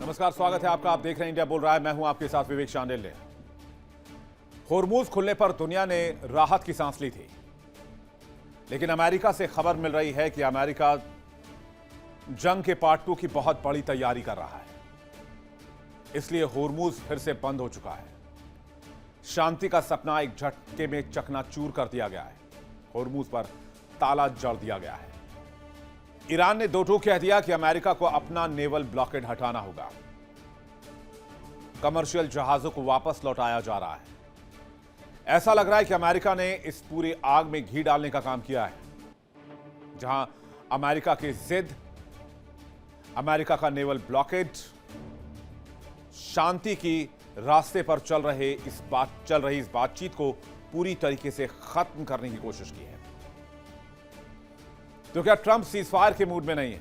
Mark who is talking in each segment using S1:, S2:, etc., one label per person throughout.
S1: नमस्कार, स्वागत है आपका। आप देख रहे हैं इंडिया बोल रहा है। मैं हूं आपके साथ विवेक शांडिल्य। होर्मुज खुलने पर दुनिया ने राहत की सांस ली थी, लेकिन अमेरिका से खबर मिल रही है कि अमेरिका जंग के पार्ट 2 की बहुत बड़ी तैयारी कर रहा है। इसलिए होर्मुज फिर से बंद हो चुका है। शांति का सपना एक झटके में चकनाचूर कर दिया गया है। होर्मुज पर ताला जड़ दिया गया है। ईरान ने दो टूक कह दिया कि अमेरिका को अपना नेवल ब्लॉकेड हटाना होगा। कमर्शियल जहाजों को वापस लौटाया जा रहा है। ऐसा लग रहा है कि अमेरिका ने इस पूरी आग में घी डालने का काम किया है। जहां अमेरिका की जिद, अमेरिका का नेवल ब्लॉकेड, शांति की रास्ते पर चल रही इस बातचीत को पूरी तरीके से खत्म करने की कोशिश की है। तो क्या ट्रंप सीजफायर के मूड में नहीं है?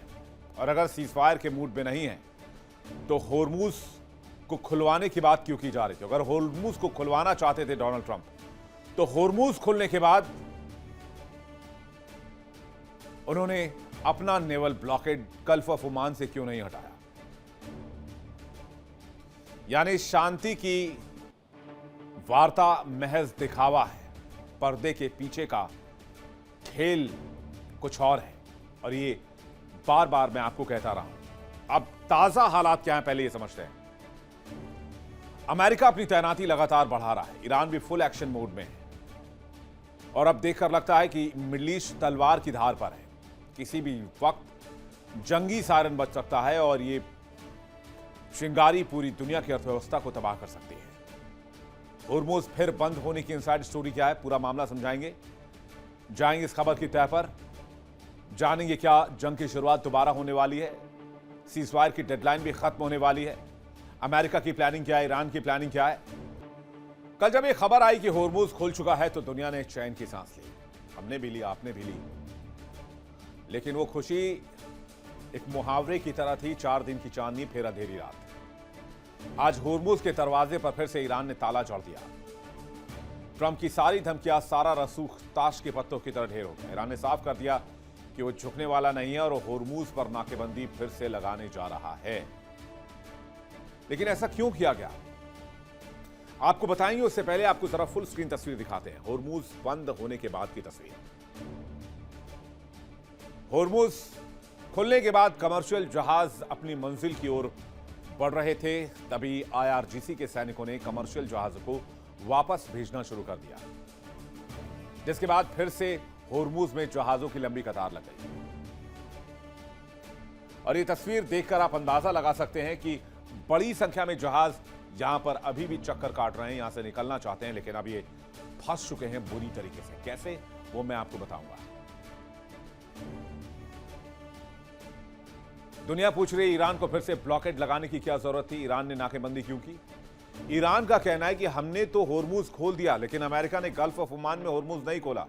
S1: और अगर सीजफायर के मूड में नहीं है तो होर्मुज को खुलवाने की बात क्यों की जा रही थी? अगर होर्मुज को खुलवाना चाहते थे डोनाल्ड ट्रंप, तो होर्मुज खुलने के बाद उन्होंने अपना naval blockade gulf of Oman से क्यों नहीं हटाया? यानी शांति की वार्ता महज दिखावा है, पर्दे के पीछे का खेल कुछ और है। और ये बार बार मैं आपको कहता रहा हूं। अब ताजा हालात क्या है पहले ये समझते हैं। अमेरिका अपनी तैनाती लगातार बढ़ा रहा है। ईरान भी फुल एक्शन मोड में है और अब देखकर लगता है कि मिडल ईस्ट तलवार की धार पर है। किसी भी वक्त जंगी सायरन बज सकता है और ये चिंगारी पूरी दुनिया की अर्थव्यवस्था को तबाह कर सकती है। होर्मुज फिर बंद होने की इनसाइड स्टोरी क्या है, पूरा मामला समझाएंगे। जाएंगे इस खबर की तह पर, जानेंगे क्या जंग की शुरुआत दोबारा होने वाली है, सीजफायर की डेडलाइन भी खत्म होने वाली है, अमेरिका की प्लानिंग क्या है, ईरान की प्लानिंग क्या है। कल जब ये खबर आई कि होर्मुज खुल चुका है तो दुनिया ने चैन की सांस ली। हमने भी ली, आपने भी ली, लेकिन वो खुशी एक मुहावरे की तरह थी। 4 दिन की चांदनी फिर अंधेरी रात। आज होर्मुज के दरवाजे पर फिर से ईरान ने ताला जड़ दिया। ट्रंप की सारी धमकियां, सारा रसूख ताश के पत्तों की तरह ढेर हो गया। ईरान ने साफ कर दिया कि वो झुकने वाला नहीं है और होर्मुज पर नाकेबंदी फिर से लगाने जा रहा है। लेकिन ऐसा क्यों किया गया, आपको बताएंगे। उससे पहले आपको जरा फुल स्क्रीन तस्वीर दिखाते हैं। होर्मुज बंद होने के बाद की तस्वीर। होर्मुज खुलने के बाद कमर्शियल जहाज अपनी मंजिल की ओर बढ़ रहे थे। तभी आईआरजीसी के सैनिकों ने कमर्शियल जहाजों को वापस भेजना शुरू कर दिया, जिसके बाद फिर से होर्मुज में जहाजों की लंबी कतार लग गई। और ये तस्वीर देखकर आप अंदाजा लगा सकते हैं कि बड़ी संख्या में जहाज यहां पर अभी भी चक्कर काट रहे हैं, यहां से निकलना चाहते हैं, लेकिन अब ये फंस चुके हैं बुरी तरीके से। कैसे, वो मैं आपको बताऊंगा। दुनिया पूछ रही है ईरान को फिर से ब्लॉकेड लगाने की क्या जरूरत थी, ईरान ने नाकेबंदी क्यों की? ईरान का कहना है कि हमने तो होर्मुज खोल दिया, लेकिन अमेरिका ने गल्फ ऑफ ओमान में होर्मुज नहीं खोला।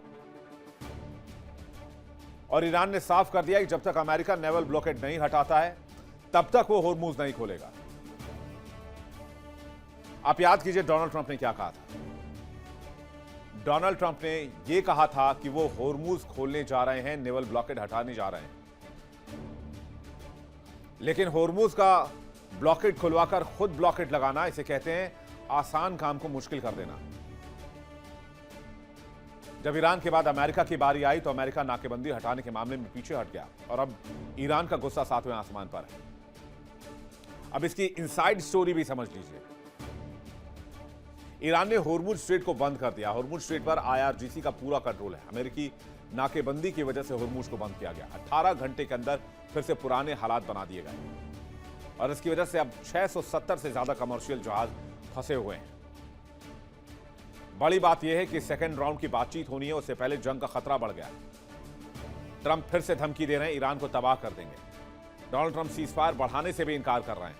S1: और ईरान ने साफ कर दिया कि जब तक अमेरिका नेवल ब्लॉकेड नहीं हटाता है तब तक वो होर्मुज नहीं खोलेगा। आप याद कीजिए डोनाल्ड ट्रंप ने क्या कहा था। डोनाल्ड ट्रंप ने यह कहा था कि वो होर्मुज खोलने जा रहे हैं, नेवल ब्लॉकेड हटाने जा रहे हैं। लेकिन होर्मुज का ब्लॉकेड खुलवाकर खुद ब्लॉकेड लगाना, इसे कहते हैं आसान काम को मुश्किल कर देना। जब ईरान के बाद अमेरिका की बारी आई तो अमेरिका नाकेबंदी हटाने के मामले में पीछे हट गया और अब ईरान का गुस्सा 7वें आसमान पर है। अब इसकी इनसाइड स्टोरी भी समझ लीजिए। ईरान ने होर्मुज स्ट्रेट को बंद कर दिया। होर्मुज स्ट्रेट पर आईआरजीसी का पूरा कंट्रोल है। अमेरिकी नाकेबंदी की वजह से होर्मुज को बंद किया गया। 18 घंटे के अंदर फिर से पुराने हालात बना दिए गए और इसकी वजह से अब 670 से ज्यादा कमर्शियल जहाज फंसे हुए हैं। बड़ी बात यह है कि सेकेंड राउंड की बातचीत होनी है, उससे पहले जंग का खतरा बढ़ गया। ट्रंप फिर से धमकी दे रहे हैं ईरान को तबाह कर देंगे। डोनाल्ड ट्रंप सीजफायर बढ़ाने से भी इनकार कर रहे हैं।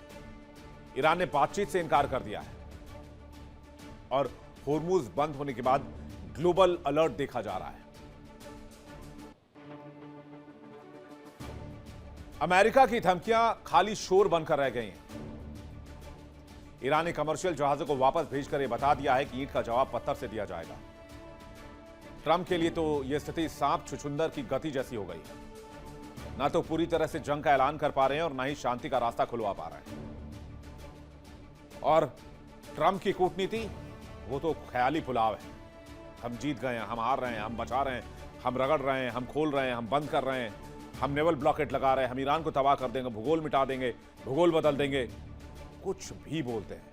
S1: ईरान ने बातचीत से इनकार कर दिया है और होर्मुज बंद होने के बाद ग्लोबल अलर्ट देखा जा रहा है। अमेरिका की धमकियां खाली शोर बनकर रह गई हैं। ईरान ने कमर्शियल जहाजों को वापस भेजकर यह बता दिया है कि ईंट का जवाब पत्थर से दिया जाएगा। ट्रंप के लिए तो यह स्थिति सांप छुछुंदर की गति जैसी हो गई है। ना तो पूरी तरह से जंग का ऐलान कर पा रहे हैं और ना ही शांति का रास्ता खुलवा पा रहे हैं। और ट्रंप की कूटनीति वो तो ख्याली पुलाव है। हम जीत गए हैं, हम हार रहे हैं, हम बचा रहे हैं, हम रगड़ रहे हैं, हम खोल रहे हैं, हम बंद कर रहे हैं, हम नेवल ब्लॉकेट लगा रहे हैं, हम ईरान को तबाह कर देंगे, भूगोल मिटा देंगे, भूगोल बदल देंगे, कुछ भी बोलते हैं।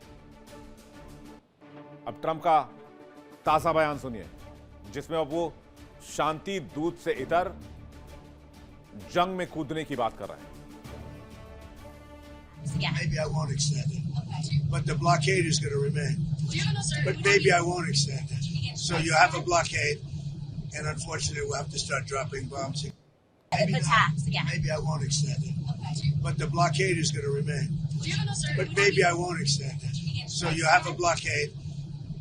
S1: अब ट्रंप का ताजा बयान सुनिए, जिसमें अब वो शांति दूत से इतर जंग में कूदने की बात कर रहे हैं।
S2: Maybe I won't extend it, but the blockade is going to remain. But maybe I won't extend it. So you have a blockade, and unfortunately, we'll have to start dropping bombs. Maybe
S3: attacks again.
S2: Maybe I won't extend it, but the blockade is going to remain. But maybe I won't extend it. So you have a blockade,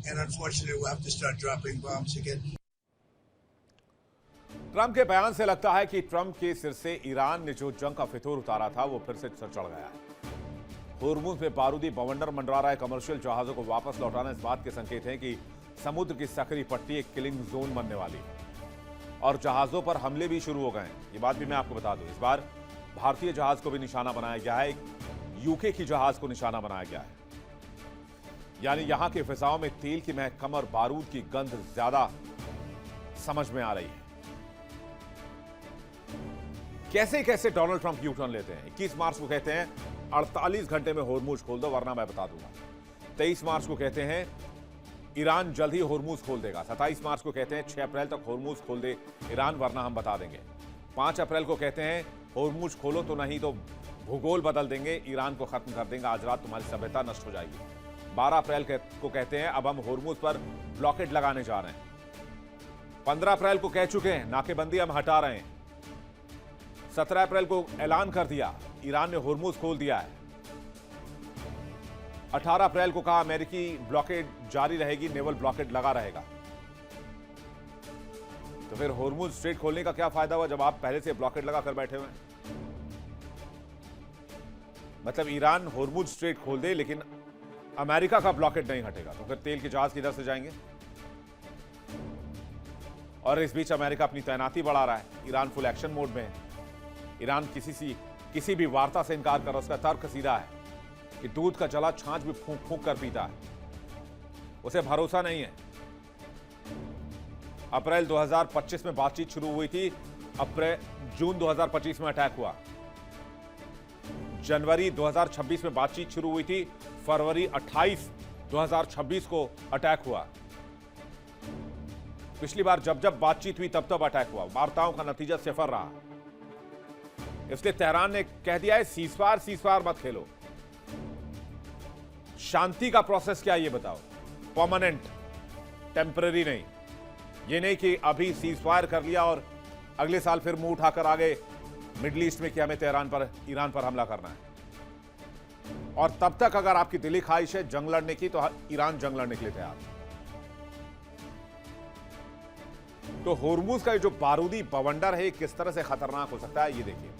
S2: and unfortunately, we'll have to start dropping bombs again.
S1: Trump के बयान से लगता है कि Trump के सिर से Iran ने जो जंग का फितूर उतारा था वो फिर से सर चढ़ गया है। होर्मुज में बारूदी बवंडर मंडरा रहे कमर्शियल जहाजों को वापस लौटाना इस बात के संकेत हैं कि समुद्र की सकरी पट्टी एक किलिंग जोन बनने वाली है और जहाजों पर हमले भी शुरू हो गए हैं। ये बात भी मैं आपको बता दूं, इस बार भारतीय जहाज को भी निशाना बनाया गया है, यूके की जहाज को निशाना बनाया गया है। यानी यहां के फिजाओं में तेल की महक कम और बारूद की गंध ज्यादा समझ में आ रही है। कैसे कैसे डोनाल्ड ट्रंप यू टर्न लेते हैं। 21 मार्च को कहते हैं 48 घंटे में होर्मुज खोल दो वरना मैं बता दूंगा। 23 मार्च को कहते हैं ईरान जल्द ही होर्मुज खोल देगा। 27 मार्च को कहते हैं 6 अप्रैल तक होर्मुज खोल दे ईरान वरना हम बता देंगे। 5 अप्रैल को कहते हैं होर्मुज खोलो तो नहीं तो भूगोल बदल देंगे, ईरान को खत्म कर देंगे, आज रात तुम्हारी सभ्यता नष्ट हो जाएगी। 12 अप्रैल को कहते हैं अब हम होर्मुज पर ब्लॉकेट लगाने जा रहे हैं। 15 अप्रैल को कह चुके हैं नाकेबंदी हम हटा रहे हैं। 17 अप्रैल को ऐलान कर दिया ईरान ने होर्मुज खोल दिया है। 18 अप्रैल को कहा अमेरिकी ब्लॉकेड जारी रहेगी, नेवल ब्लॉकेड लगा रहेगा। तो फिर होर्मुज स्ट्रेट खोलने का क्या फायदा हुआ जब आप पहले से ब्लॉकेड लगा कर बैठे हुए हैं। मतलब ईरान होर्मुज स्ट्रेट खोल दे लेकिन अमेरिका का ब्लॉकेड नहीं हटेगा, तो फिर तेल के जहाज किधर से जाएंगे। और इस बीच अमेरिका अपनी तैनाती बढ़ा रहा है। ईरान फुल एक्शन मोड में है। ईरान किसी भी वार्ता से इनकार कर रहा है। उसका तर्क सीधा है कि दूध का जला छाछ भी फूंक फूंक कर पीता है, उसे भरोसा नहीं है। अप्रैल 2025 में बातचीत शुरू हुई थी, जून 2025 में अटैक हुआ। जनवरी 2026 में बातचीत शुरू हुई थी, फरवरी 28 2026 को अटैक हुआ। पिछली बार जब जब बातचीत हुई तब तब अटैक हुआ। वार्ताओं का नतीजा सिफर रहा। इसलिए तेहरान ने कह दिया है सीजफायर मत खेलो। शांति का प्रोसेस क्या ये बताओ, परमानेंट, टेम्पररी नहीं। ये नहीं कि अभी सीजफायर कर लिया और अगले साल फिर मुंह उठाकर आगे मिडिल ईस्ट में कि हमें ईरान पर हमला करना है। और तब तक अगर आपकी दिली ख्वाहिश है जंग लड़ने की तो ईरान जंग लड़ने के लिए तैयार। तो होर्मुज का जो बारूदी बवंडर है किस तरह से खतरनाक हो सकता है ये देखिए।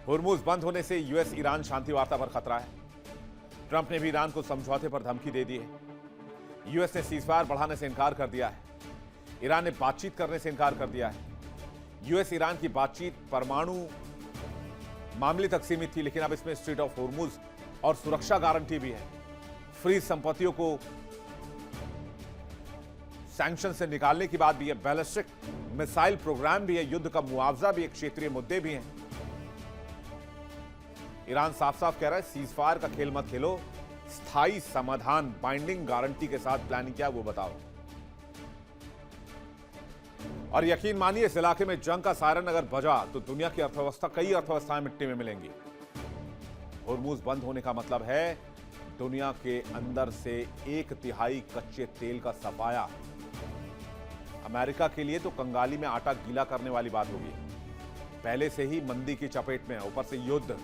S1: होर्मुज बंद होने से यूएस ईरान शांति वार्ता पर खतरा है। ट्रंप ने भी ईरान को समझौते पर धमकी दे दी है। यूएस ने सीजफायर बढ़ाने से इनकार कर दिया है। ईरान ने बातचीत करने से इनकार कर दिया है। यूएस ईरान की बातचीत परमाणु मामले तक सीमित थी, लेकिन अब इसमें स्ट्रेट ऑफ होर्मुज और सुरक्षा गारंटी भी है। फ्रीज संपत्तियों को सैंक्शन से निकालने की बात भी है। बैलिस्टिक मिसाइल प्रोग्राम भी है, युद्ध का मुआवजा भी है, क्षेत्रीय मुद्दे भी हैं। ईरान साफ साफ कह रहा है सीजफायर का खेल मत खेलो, स्थायी समाधान बाइंडिंग गारंटी के साथ प्लानिंग क्या वो बताओ। और यकीन मानिए इस इलाके में जंग का सायरन अगर बजा तो दुनिया की अर्थव्यवस्था, कई अर्थव्यवस्थाएं मिट्टी में मिलेंगी। होर्मुज बंद होने का मतलब है दुनिया के अंदर से 1/3 कच्चे तेल का सफाया। अमेरिका के लिए तो कंगाली में आटा गीला करने वाली बात होगी। पहले से ही मंदी की चपेट में है, ऊपर से युद्ध।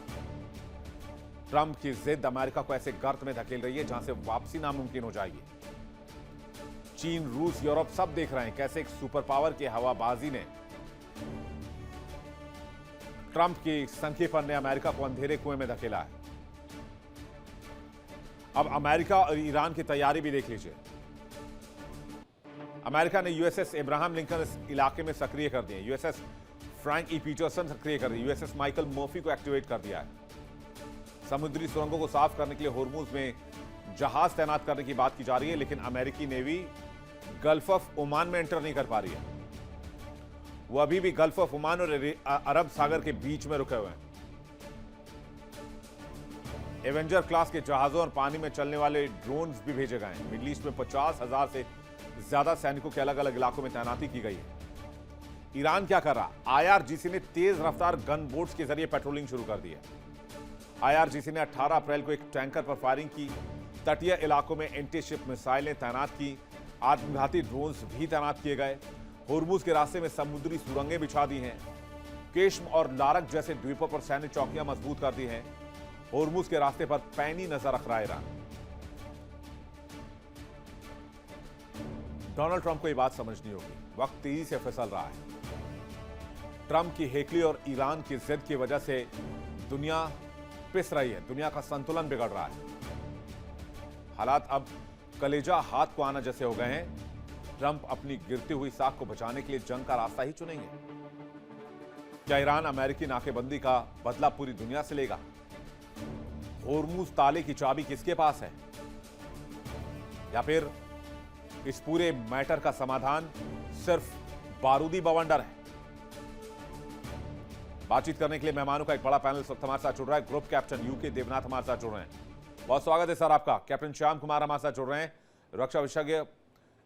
S1: ट्रंप की जिद अमेरिका को ऐसे गर्त में धकेल रही है जहां से वापसी नामुमकिन हो जाएगी। चीन, रूस, यूरोप सब देख रहे हैं कैसे एक सुपर पावर की हवाबाजी ने, ट्रंप की संखेपन ने अमेरिका को अंधेरे कुएं में धकेला है। अब अमेरिका और ईरान की तैयारी भी देख लीजिए। अमेरिका ने यूएसएस इब्राहिम लिंकन इस इलाके में सक्रिय कर दिए। यूएसएस फ्रैंक ई पीटरसन सक्रिय कर दिया। यूएसएस माइकल मर्फी को एक्टिवेट कर दिया है। समुद्री सुरंगों को साफ करने के लिए होर्मुज में जहाज तैनात करने की बात की जा रही है, लेकिन अमेरिकी नेवी गल्फ ऑफ ओमान में एंटर नहीं कर पा रही है। वो अभी भी गल्फ ऑफ ओमान और अरब सागर के बीच में रुके हुए हैं। एवेंजर क्लास के जहाजों और पानी में चलने वाले ड्रोन्स भी भेजे गए हैं। मिडल ईस्ट में 50,000 से ज्यादा सैनिकों के अलग अलग इलाकों में तैनाती की गई है। ईरान क्या कर रहा? आईआरजीसी ने तेज रफ्तार गन बोट्स के जरिए पेट्रोलिंग शुरू कर दी है। आईआरजीसी ने 18 अप्रैल को एक टैंकर पर फायरिंग की। तटीय इलाकों में एंटी शिप मिसाइलें तैनात की। आत्मघाती ड्रोन्स भी तैनात किए गए। होर्मुज के रास्ते में समुद्री सुरंगें बिछा दी हैं। केश्म और लारक जैसे द्वीपों पर सैन्य चौकियां मजबूत कर दी हैं। होर्मुज के रास्ते पर पैनी नजर रख रहा है ईरान। डोनाल्ड ट्रंप को यह बात समझनी होगी, वक्त तेजी से फिसल रहा है। ट्रंप की हेकली और ईरान की जिद की वजह से दुनिया पिस रही है, दुनिया का संतुलन बिगड़ रहा है। हालात अब कलेजा हाथ को आना जैसे हो गए हैं। ट्रंप अपनी गिरती हुई साख को बचाने के लिए जंग का रास्ता ही चुनेंगे। क्या ईरान अमेरिकी नाकेबंदी का बदला पूरी दुनिया से लेगा? होर्मुज ताले की चाबी किसके पास है? या फिर इस पूरे मैटर का समाधान सिर्फ बारूदी बवंडर है? बातचीत करने के लिए मेहमानों का एक बड़ा पैनल इस वक्त हमारे साथ जुड़ रहा है। ग्रुप कैप्टन यूके देवनाथ हमारे साथ जुड़ रहे हैं। बहुत स्वागत है सर आपका। कैप्टन श्याम कुमार हमारे साथ जुड़ रहे हैं, रक्षा विशेषज्ञ।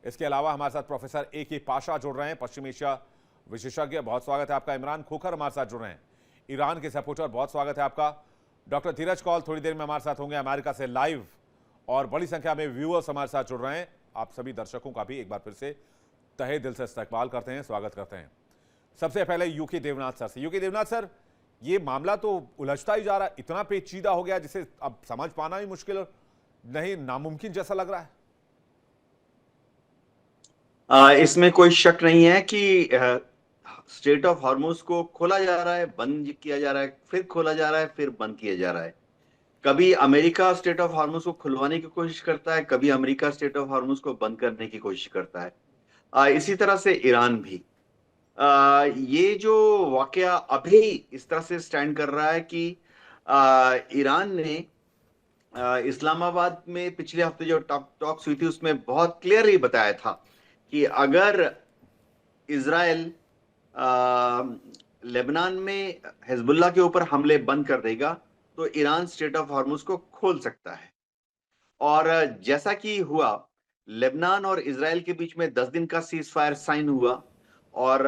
S1: इसके अलावा हमारे साथ प्रोफेसर ए.के. पाशा जुड़ रहे हैं, पश्चिम एशिया विशेषज्ञ। बहुत स्वागत है आपका। इमरान खोखर हमारे साथ जुड़ रहे हैं, ईरान के सपोर्टर। बहुत स्वागत है आपका। डॉक्टर धीरज कौल थोड़ी देर में हमारे साथ होंगे अमेरिका से लाइव, और बड़ी संख्या में व्यूअर्स हमारे साथ जुड़ रहे हैं। आप सभी दर्शकों का भी एक बार फिर से तहे दिल से इस्तकबाल करते हैं, स्वागत करते हैं। सबसे पहले यूके देवनाथ सर से। यूके देवनाथ सर, ये मामला तो उलझता ही जा रहा है, इतना पेचीदा हो गया जिसे अब समझ पाना भी मुश्किल, नहीं नामुमकिन जैसा लग रहा है।
S3: इसमें कोई शक नहीं है कि स्ट्रेट ऑफ हॉर्मुज को खोला जा रहा है, बंद किया जा रहा है, फिर खोला जा रहा है, फिर बंद किया जा रहा है। कभी अमेरिका स्ट्रेट ऑफ हॉर्मुज को खुलवाने की कोशिश करता है, कभी अमेरिका स्ट्रेट ऑफ हॉर्मुज को बंद करने की कोशिश करता है। इसी तरह से ईरान भी। ये जो वाकया अभी इस तरह से स्टैंड कर रहा है कि ईरान ने इस्लामाबाद में पिछले हफ्ते जो टॉक्स हुई थी उसमें बहुत क्लियरली बताया था कि अगर इजराइल लेबनान में हिजबुल्लाह के ऊपर हमले बंद कर देगा तो ईरान स्ट्रेट ऑफ हॉर्मुज को खोल सकता है। और जैसा कि हुआ, लेबनान और इजराइल के बीच में 10 दिन का सीज फायर साइन हुआ और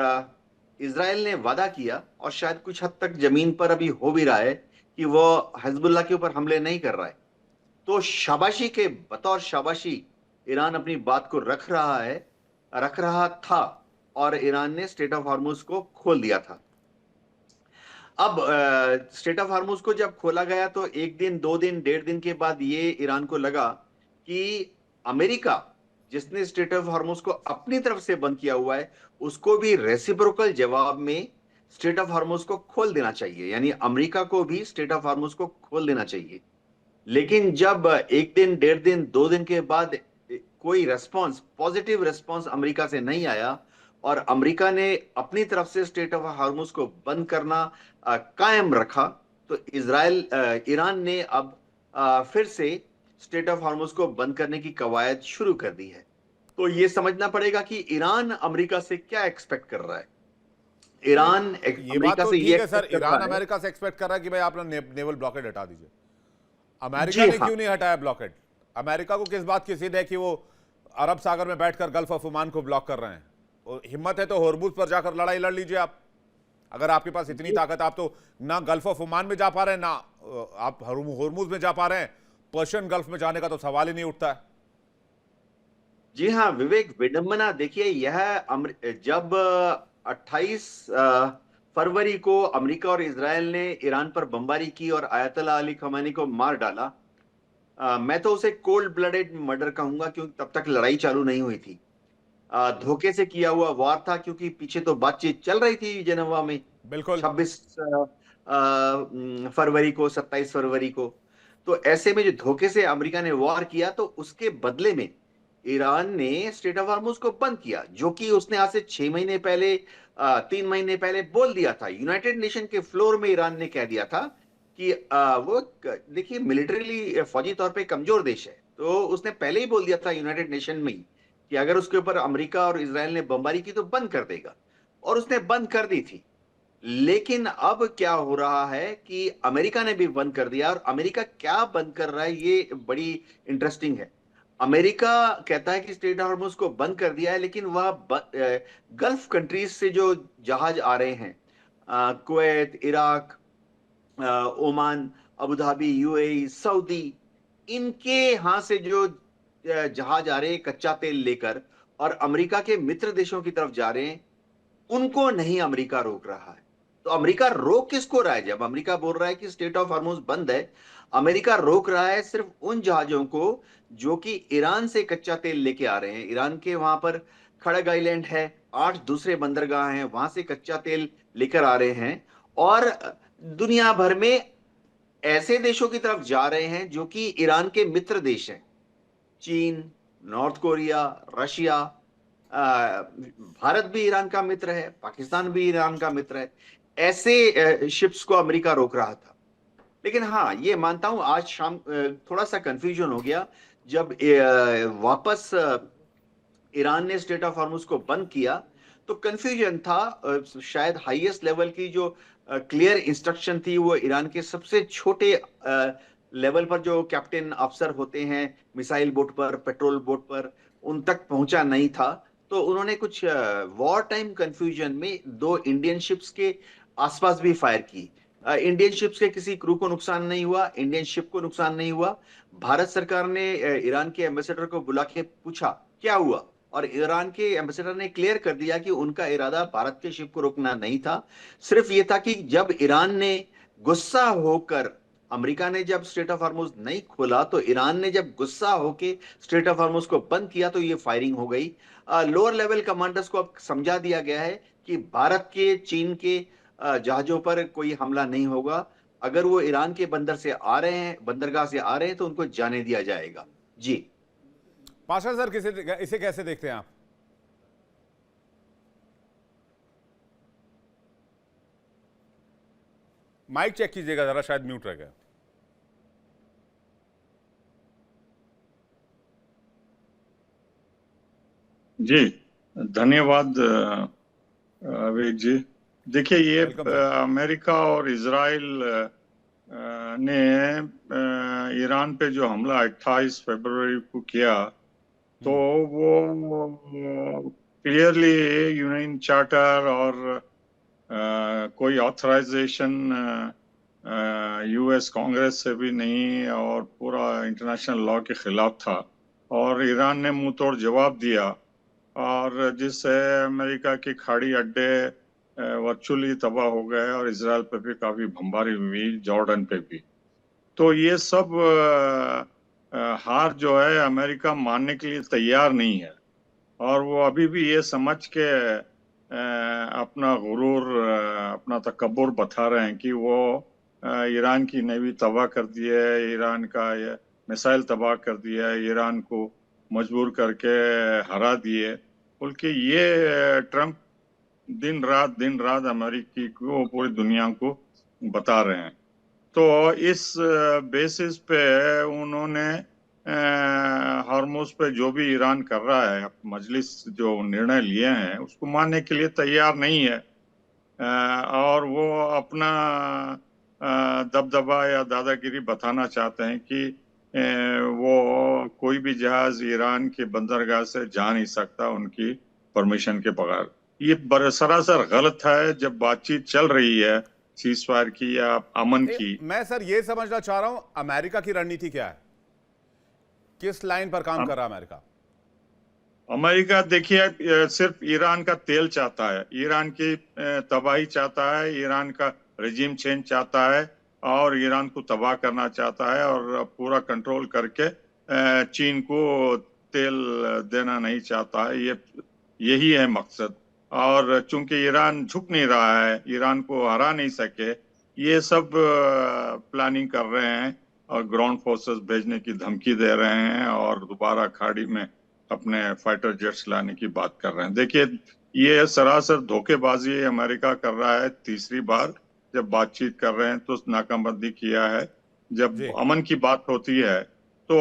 S3: इजराइल ने वादा किया, और शायद कुछ हद तक जमीन पर अभी हो भी रहा है, कि वो हिजबुल्लाह के ऊपर हमले नहीं कर रहा है। तो शाबाशी के बतौर शाबाशी ईरान अपनी बात को रख रहा था और ईरान ने स्ट्रेट ऑफ हॉर्मुज को खोल दिया था। अब स्ट्रेट ऑफ हॉर्मुज को जब खोला गया तो 1 दिन, 2 दिन, 1.5 दिन के बाद ये ईरान को लगा कि अमेरिका, जिसने स्ट्रेट ऑफ हॉर्मुज को अपनी तरफ से बंद किया हुआ है, उसको भी रेसिप्रोकल जवाब में स्ट्रेट ऑफ हॉर्मुज को खोल देना चाहिए, यानी अमेरिका को भी स्ट्रेट ऑफ हॉर्मुज को खोल देना चाहिए। लेकिन जब 1 दिन, 1.5 दिन, 2 दिन के बाद कोई रेस्पॉन्स, पॉजिटिव रेस्पॉन्स अमेरिका से नहीं आया और अमेरिका ने अपनी तरफ से स्ट्रेट ऑफ हॉर्मुज को बंद करना कायम रखा, तो ईरान ने अब फिर से स्ट्रेट ऑफ हॉर्मुज को बंद करने की कवायद शुरू कर दी है। तो ये समझना पड़ेगा कि ईरान अमेरिका से क्या एक्सपेक्ट कर रहा है। ईरान
S1: ये बात तो ठीक है सर, ईरान अमेरिका से एक्सपेक्ट कर रहा है कि भाई आप नेवल ब्लॉकेड हटा दीजिए। अमेरिका ने क्यों नहीं हटाया ब्लॉकेड? अमेरिका को किस बात की जिद है कि वो अरब सागर में बैठकर गल्फ ऑफ ओमान को ब्लॉक कर रहे हैं? हिम्मत है तो होर्मुज पर जाकर लड़ाई लड़ लीजिए आप। अगर आपके पास इतनी ताकत, आप तो ना गल्फ ऑफ ओमान में जा पा रहे हैं, ना आप होर्मुज में जा पा रहे हैं, पर्शियन गल्फ में जाने का तो सवाल ही नहीं उठता है।
S3: जी हाँ विवेक, विडंबना देखिए, यह जब 28 फरवरी को अमेरिका और इजराइल ने ईरान पर बमबारी की और आयतुल्लाह अली खमेनी को मार डाला, मैं तो उसे कोल्ड ब्लडेड मर्डर कहूंगा, क्योंकि तब तक लड़ाई चालू नहीं हुई थी। धोखे से किया हुआ वार था, क्योंकि पीछे तो बातचीत चल रही थी जेनेवा में।
S1: बिल्कुल
S3: 26 फरवरी को, 27 फरवरी को। तो ऐसे में जो धोखे से अमेरिका ने वार किया, तो उसके बदले में ईरान ने स्ट्रेट ऑफ हॉर्मुज को बंद किया, जो कि उसने आज से 6 महीने पहले, 3 महीने पहले बोल दिया था। यूनाइटेड नेशन के फ्लोर में ईरान ने कह दिया था कि वो देखिए मिलिट्रीली फौजी तौर पे कमजोर देश है, तो उसने पहले ही बोल दिया था यूनाइटेड नेशन में ही कि अगर उसके ऊपर अमेरिका और इजराइल ने बमबारी की तो बंद कर देगा, और उसने बंद कर दी थी। लेकिन अब क्या हो रहा है कि अमेरिका ने भी बंद कर दिया, और अमेरिका क्या बंद कर रहा है ये बड़ी इंटरेस्टिंग है। अमेरिका कहता है कि स्ट्रेट ऑफ हॉर्मुज को बंद कर दिया है, लेकिन वह गल्फ कंट्रीज से जो जहाज आ रहे हैं, Kuwait, Iraq, Oman, Abu Dhabi, UAE, Saudi, इनके यहां से जो जहाज आ रहे हैं कच्चा तेल लेकर और अमेरिका के मित्र देशों की तरफ जा रहे हैं, उनको नहीं अमेरिका रोक रहा है। तो अमेरिका रोक किसको रहा है? जब अमेरिका बोल रहा है कि स्टेट ऑफ हॉर्मुज बंद है, अमेरिका रोक रहा है सिर्फ उन जहाजों को जो कि ईरान से कच्चा तेल लेके आ रहे हैं। ईरान के वहां पर खड़ग आइलैंड है, 8 दूसरे बंदरगाह हैं, वहां से कच्चा तेल लेकर आ रहे हैं, और दुनिया भर में ऐसे देशों की तरफ जा रहे हैं जो कि ईरान के मित्र देश हैं। चीन, नॉर्थ कोरिया, रशिया, भारत भी ईरान का मित्र है, पाकिस्तान भी ईरान का मित्र है। ऐसे शिप्स को अमेरिका रोक रहा था। लेकिन हाँ, ये मानता हूं आज शाम थोड़ा सा कंफ्यूजन हो गया जब वापस ईरान ने स्टेट ऑफ हॉर्मुज को बंद किया, तो कंफ्यूजन था। शायद हाईएस्ट लेवल की जो क्लियर इंस्ट्रक्शन थी वो ईरान के सबसे छोटे लेवल पर जो कैप्टन अफसर होते हैं मिसाइल बोट पर, पेट्रोल बोट पर, उन तक पहुंचा नहीं था। तो उन्होंने कुछ वॉर टाइम कंफ्यूजन में 2 इंडियन शिप्स के आसपास भी फायर की। इंडियन शिप्स के किसी क्रू को नुकसान नहीं हुआ, इंडियन शिप को नुकसान नहीं हुआ। भारत सरकार ने ईरान के एम्बेसडर को बुला के पूछा क्या हुआ, और ईरान के एम्बेसडर ने क्लियर कर दिया कि उनका इरादा भारत के शिप को रोकना नहीं था। सिर्फ ये था कि जब ईरान ने गुस्सा होकर, अमेरिका ने जब स्ट्रेट ऑफ हॉर्मुज नहीं खोला, तो ईरान ने जब गुस्सा होके स्ट्रेट ऑफ हॉर्मुज को बंद किया, तो ये फायरिंग हो गई। लोअर लेवल कमांडर्स को अब समझा दिया गया है कि भारत के, चीन के जहाजों पर कोई हमला नहीं होगा। अगर वो ईरान के बंदर से आ रहे हैं, बंदरगाह से आ रहे हैं, तो उनको जाने दिया जाएगा। जी
S1: पाशा सर, इसे कैसे देखते हैं आप? माइक चेक कीजिएगा जरा, शायद म्यूट रह गया।
S4: जी धन्यवाद विवेक जी। देखिए, ये अमेरिका और इजराइल ने ईरान पे जो हमला 28 फरवरी को किया, तो वो क्लियरली यूएन चार्टर और कोई ऑथराइजेशन यूएस कांग्रेस से भी नहीं, और पूरा इंटरनेशनल लॉ के खिलाफ था, और ईरान ने मुंह तोड़ जवाब दिया, और जिससे अमेरिका की खाड़ी अड्डे वर्चुअली तबाह हो गए, और इजराइल पे भी काफी बमबारी हुई, जॉर्डन पे भी। तो ये सब हार जो है अमेरिका मानने के लिए तैयार नहीं है, और वो अभी भी ये समझ के अपना गुरूर, अपना तकब्बुर बता रहे हैं कि वो ईरान की नेवी तबाह कर दी है, ईरान का ये मिसाइल तबाह कर दिया है, ईरान को मजबूर करके हरा दिए। बल्कि ये ट्रंप दिन रात अमेरिकी को, पूरी दुनिया को बता रहे हैं। तो इस बेसिस पे उन्होंने हार्मुज पे जो भी ईरान कर रहा है, मजलिस जो निर्णय लिए हैं उसको मानने के लिए तैयार नहीं है, और वो अपना दबदबा या दादागिरी बताना चाहते हैं कि वो कोई भी जहाज ईरान के बंदरगाह से जा नहीं सकता उनकी परमिशन के बगैर। ये सरासर गलत है। जब बातचीत चल रही है सीजफायर की या अमन की,
S1: मैं सर ये समझना चाह रहा हूं अमेरिका की रणनीति क्या है, किस लाइन पर काम कर रहा है अमेरिका?
S4: अमेरिका देखिए सिर्फ ईरान का तेल चाहता है, ईरान की तबाही चाहता है, ईरान का रेजिम चेंज चाहता है, और ईरान को तबाह करना चाहता है, और पूरा कंट्रोल करके चीन को तेल देना नहीं चाहता है। यही है मकसद। और चूंकि ईरान झुक नहीं रहा है, ईरान को हरा नहीं सके, ये सब प्लानिंग कर रहे हैं, और ग्राउंड फोर्सेस भेजने की धमकी दे रहे हैं, और दोबारा खाड़ी में अपने फाइटर जेट्स लाने की बात कर रहे हैं। देखिए, ये सरासर धोखेबाजी अमेरिका कर रहा है तीसरी बार। जब बातचीत कर रहे हैं तो नाकाबंदी किया है। जब
S1: जी।
S4: अमन की बात होती है तो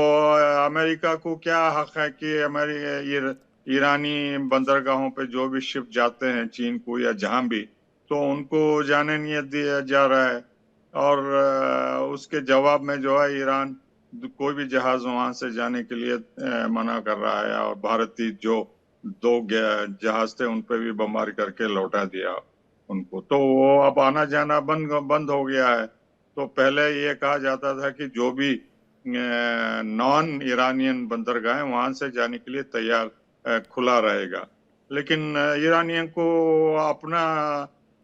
S4: अमेरिका को क्या हक है कि ईरानी बंदरगाहों पे जो भी शिप जाते हैं चीन को या जहां भी, तो उनको जाने नहीं दिया जा रहा है। और उसके जवाब में जो है ईरान कोई भी जहाज वहां से जाने के लिए मना कर रहा है, और भारतीय जो 2 जहाज थे उन पे भी बमबारी करके लौटा दिया उनको। तो वो अब आना जाना बंद हो गया है। तो पहले ये कहा जाता था कि जो भी नॉन ईरानियन बंदरगाह है वहां से जाने के लिए तैयार खुला रहेगा, लेकिन ईरानियन को अपना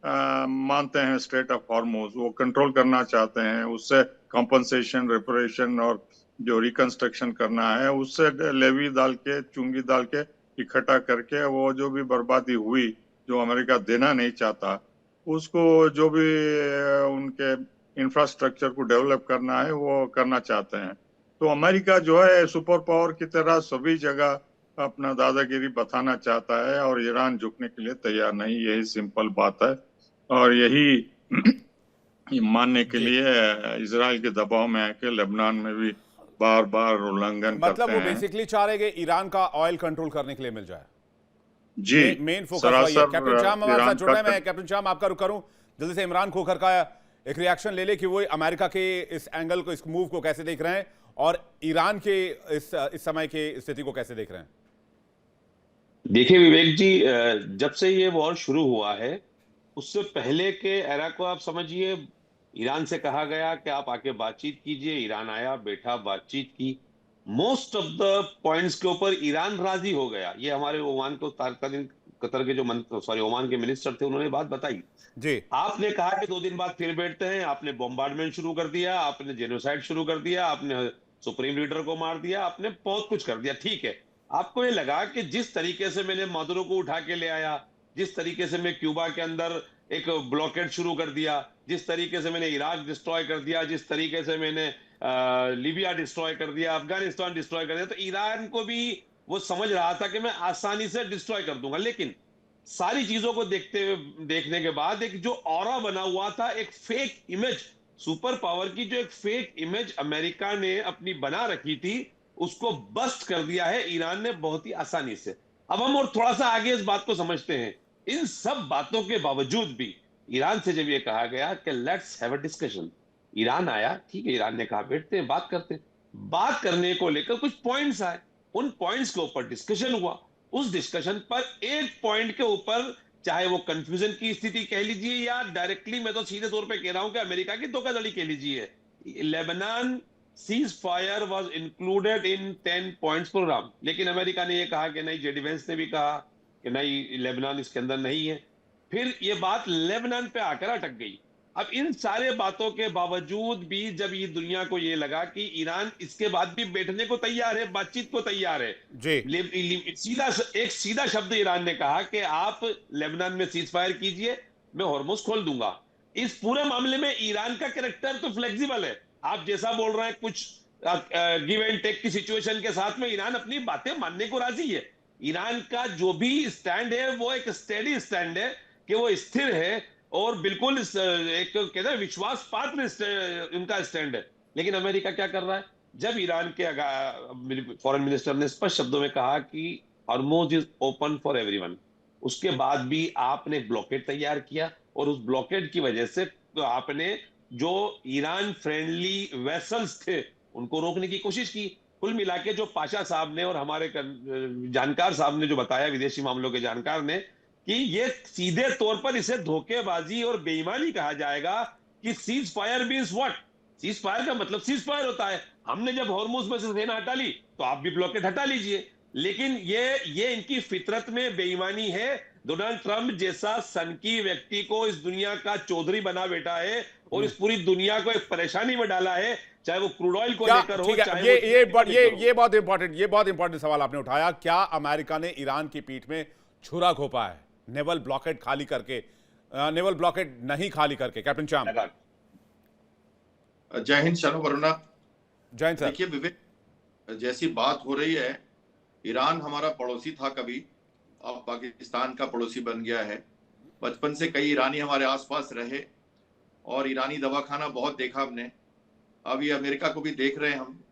S4: मानते हैं स्ट्रेट ऑफ हॉर्मुज, वो कंट्रोल करना चाहते हैं, उससे कंपनसेशन, रिपरेशन और जो रिकंस्ट्रक्शन करना है उससे लेवी डाल के, चुंगी डाल के इकट्ठा करके वो जो भी बर्बादी हुई जो अमेरिका देना नहीं चाहता, उसको जो भी उनके इंफ्रास्ट्रक्चर को डेवलप करना है वो करना चाहते हैं। तो अमेरिका जो है सुपर पावर की तरह सभी जगह अपना दादागिरी बताना चाहता है और ईरान झुकने के लिए तैयार नहीं, यही सिंपल बात है। और यही मानने के लिए इजराइल के दबाव में है कि लेबनान में भी बार बार उल्लंघन
S1: मतलब
S4: करते
S1: वो
S4: हैं।
S1: बेसिकली चाह रहे कि ईरान का ऑयल कंट्रोल करने के लिए मिल जाए।
S4: जी,
S1: मेन फोकस वही है। कैप्टन शाम हमारे साथ
S4: ईरान
S1: जुड़ रहे हैं।
S4: का
S1: मैं कैप्टन शाम आपका रुक करूं जल्दी से इमरान खोखर का एक रिएक्शन ले ले कि वो अमेरिका के इस एंगल को, इस मूव को कैसे देख रहे हैं और ईरान के इस समय की स्थिति को कैसे देख रहे हैं।
S5: देखिए विवेक जी, जब से ये वॉर शुरू हुआ है उससे पहले के एरा को आप समझिए। ईरान से कहा गया कि आप आके बातचीत कीजिए, ईरान आया, बैठा, बातचीत की। मोस्ट ऑफ द पॉइंट्स के ऊपर ईरान राजी हो गया। ये हमारे ओमान को तात्कालीन कतर के जो ओमान के मिनिस्टर थे उन्होंने बात बताई।
S1: जी।
S5: आपने कहा कि 2 दिन बाद फिर बैठते हैं, आपने बॉम्बार्डमेंट शुरू कर दिया, आपने जेनोसाइड शुरू कर दिया, आपने सुप्रीम लीडर को मार दिया, आपने बहुत कुछ कर दिया। ठीक है, आपको ये लगा कि जिस तरीके से मैंने मादुरो को उठा के ले आया, जिस तरीके से मैं क्यूबा के अंदर एक ब्लॉकेड शुरू कर दिया, जिस तरीके से मैंने इराक डिस्ट्रॉय कर दिया, जिस तरीके से मैंने लीबिया डिस्ट्रॉय कर दिया, अफगानिस्तान डिस्ट्रॉय कर दिया, तो ईरान को भी वो समझ रहा था कि मैं आसानी से डिस्ट्रॉय कर दूंगा। लेकिन सारी चीजों को देखने के बाद एक जो ऑरा बना हुआ था, एक फेक इमेज, सुपर पावर की जो एक फेक इमेज अमेरिका ने अपनी बना रखी थी, उसको बस्ट कर दिया है ईरान ने बहुत ही आसानी से। अब हम और थोड़ा सा आगे इस बात को समझते हैं। इन सब बातों के बावजूद भी ईरान से जब ये कहा गया कि let's have a discussion, Iran आया, ठीक है, ईरान ने कहा बैठते हैं, बात करते हैं। बात करने को लेकर कुछ पॉइंट्स आए, उन पॉइंट्स के ऊपर डिस्कशन हुआ। उस डिस्कशन पर एक पॉइंट के ऊपर, चाहे वो कंफ्यूजन की स्थिति कह लीजिए या डायरेक्टली मैं तो सीधे तौर पे कह रहा हूं कि अमेरिका की धोखाधड़ी कह लीजिए, Lebanon ceasefire was included in 10 points program. लेकिन अमेरिका ने यह कहा कि नहीं, जे डिफेंस ने भी कहा कि नहीं, लेबनान इसके अंदर नहीं है। फिर यह बात लेबनान पे आकर अटक गई। अब इन सारे बातों के बावजूद भी जब ये दुनिया को ये लगा कि ईरान इसके बाद भी बैठने को तैयार है, बातचीत को तैयार है,
S1: जी।
S5: सीधा शब्द ईरान ने कहा कि आप लेबनान में सीज फायर कीजिए, मैं हॉर्मुज खोल दूंगा। इस पूरे मामले में ईरान का कैरेक्टर तो फ्लेक्सिबल है। आप जैसा बोल रहे हैं, कुछ गिव एंड टेक की सिचुएशन के साथ में ईरान अपनी बातें मानने को राजी है। ईरान का जो भी स्टैंड है वो एक स्टेडी स्टैंड है कि वो स्थिर है और बिल्कुल एक कहते हैं विश्वास पात्र उनका स्टैंड है। लेकिन अमेरिका क्या कर रहा है? जब ईरान के फॉरेन मिनिस्टर ने स्पष्ट शब्दों में कहा कि Hormuz is open for everyone, उसके बाद भी आपने ब्लॉकेड तैयार किया और उस ब्लॉकेड की वजह से आपने जो ईरान फ्रेंडली वेसल्स थे उनको रोकने की कोशिश की। कुल मिला के जो पाशा साहब ने और हमारे जानकार साहब ने जो बताया, विदेशी मामलों के जानकार ने, कि ये सीधे तौर पर इसे धोखेबाजी और बेईमानी कहा जाएगा कि cease fire means what? Cease fire का मतलब सीज फायर होता है। हमने जब हॉर्मुज में से सेना हटा ली तो आप भी ब्लॉकेट हटा लीजिए। लेकिन ये इनकी फितरत में बेईमानी है। डोनाल्ड ट्रंप जैसा सनकी व्यक्ति को इस दुनिया का चौधरी बना बैठा है और इस पूरी दुनिया को एक परेशानी में डाला है, चाहे वो क्रूड ऑयल को लेकर हो, चाहे
S1: ये बहुत इंपॉर्टेंट सवाल आपने उठाया। क्या अमेरिका ने ईरान की पीठ में छुरा घोंपा है नेवल ब्लॉकेट खाली करके, नेवल ब्लॉकेट नहीं खाली करके? कैप्टन चाम।
S6: जय हिंद, शानू वरुणा।
S1: जय हिंद सर।
S6: देखिए विवेक, जैसी बात हो रही है, ईरान हमारा पड़ोसी था कभी, अब पाकिस्तान का पड़ोसी बन गया है। बचपन से कई ईरानी हमारे आसपास रहे और ईरानी दवाखाना बहुत देखा हमने, अब ये अमेरिका को भी देख रहे हैं हम।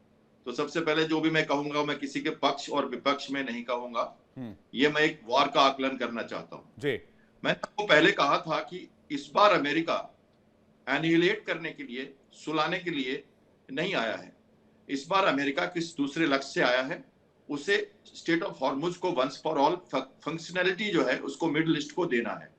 S6: तो सबसे पहले जो भी मैं कहूंगा, मैं किसी के पक्ष और विपक्ष में नहीं कहूंगा, ये मैं एक वार का आकलन करना चाहता हूं
S1: जी।
S6: मैंने आपको पहले कहा था कि इस बार अमेरिका एनिहिलेट करने के लिए, सुलाने के लिए नहीं आया है। इस बार अमेरिका किस दूसरे लक्ष्य से आया है, उसे स्टेट ऑफ हॉर्मुज को वंस फॉर ऑल फंक्शनैलिटी जो है उसको मिडिल ईस्ट को देना है।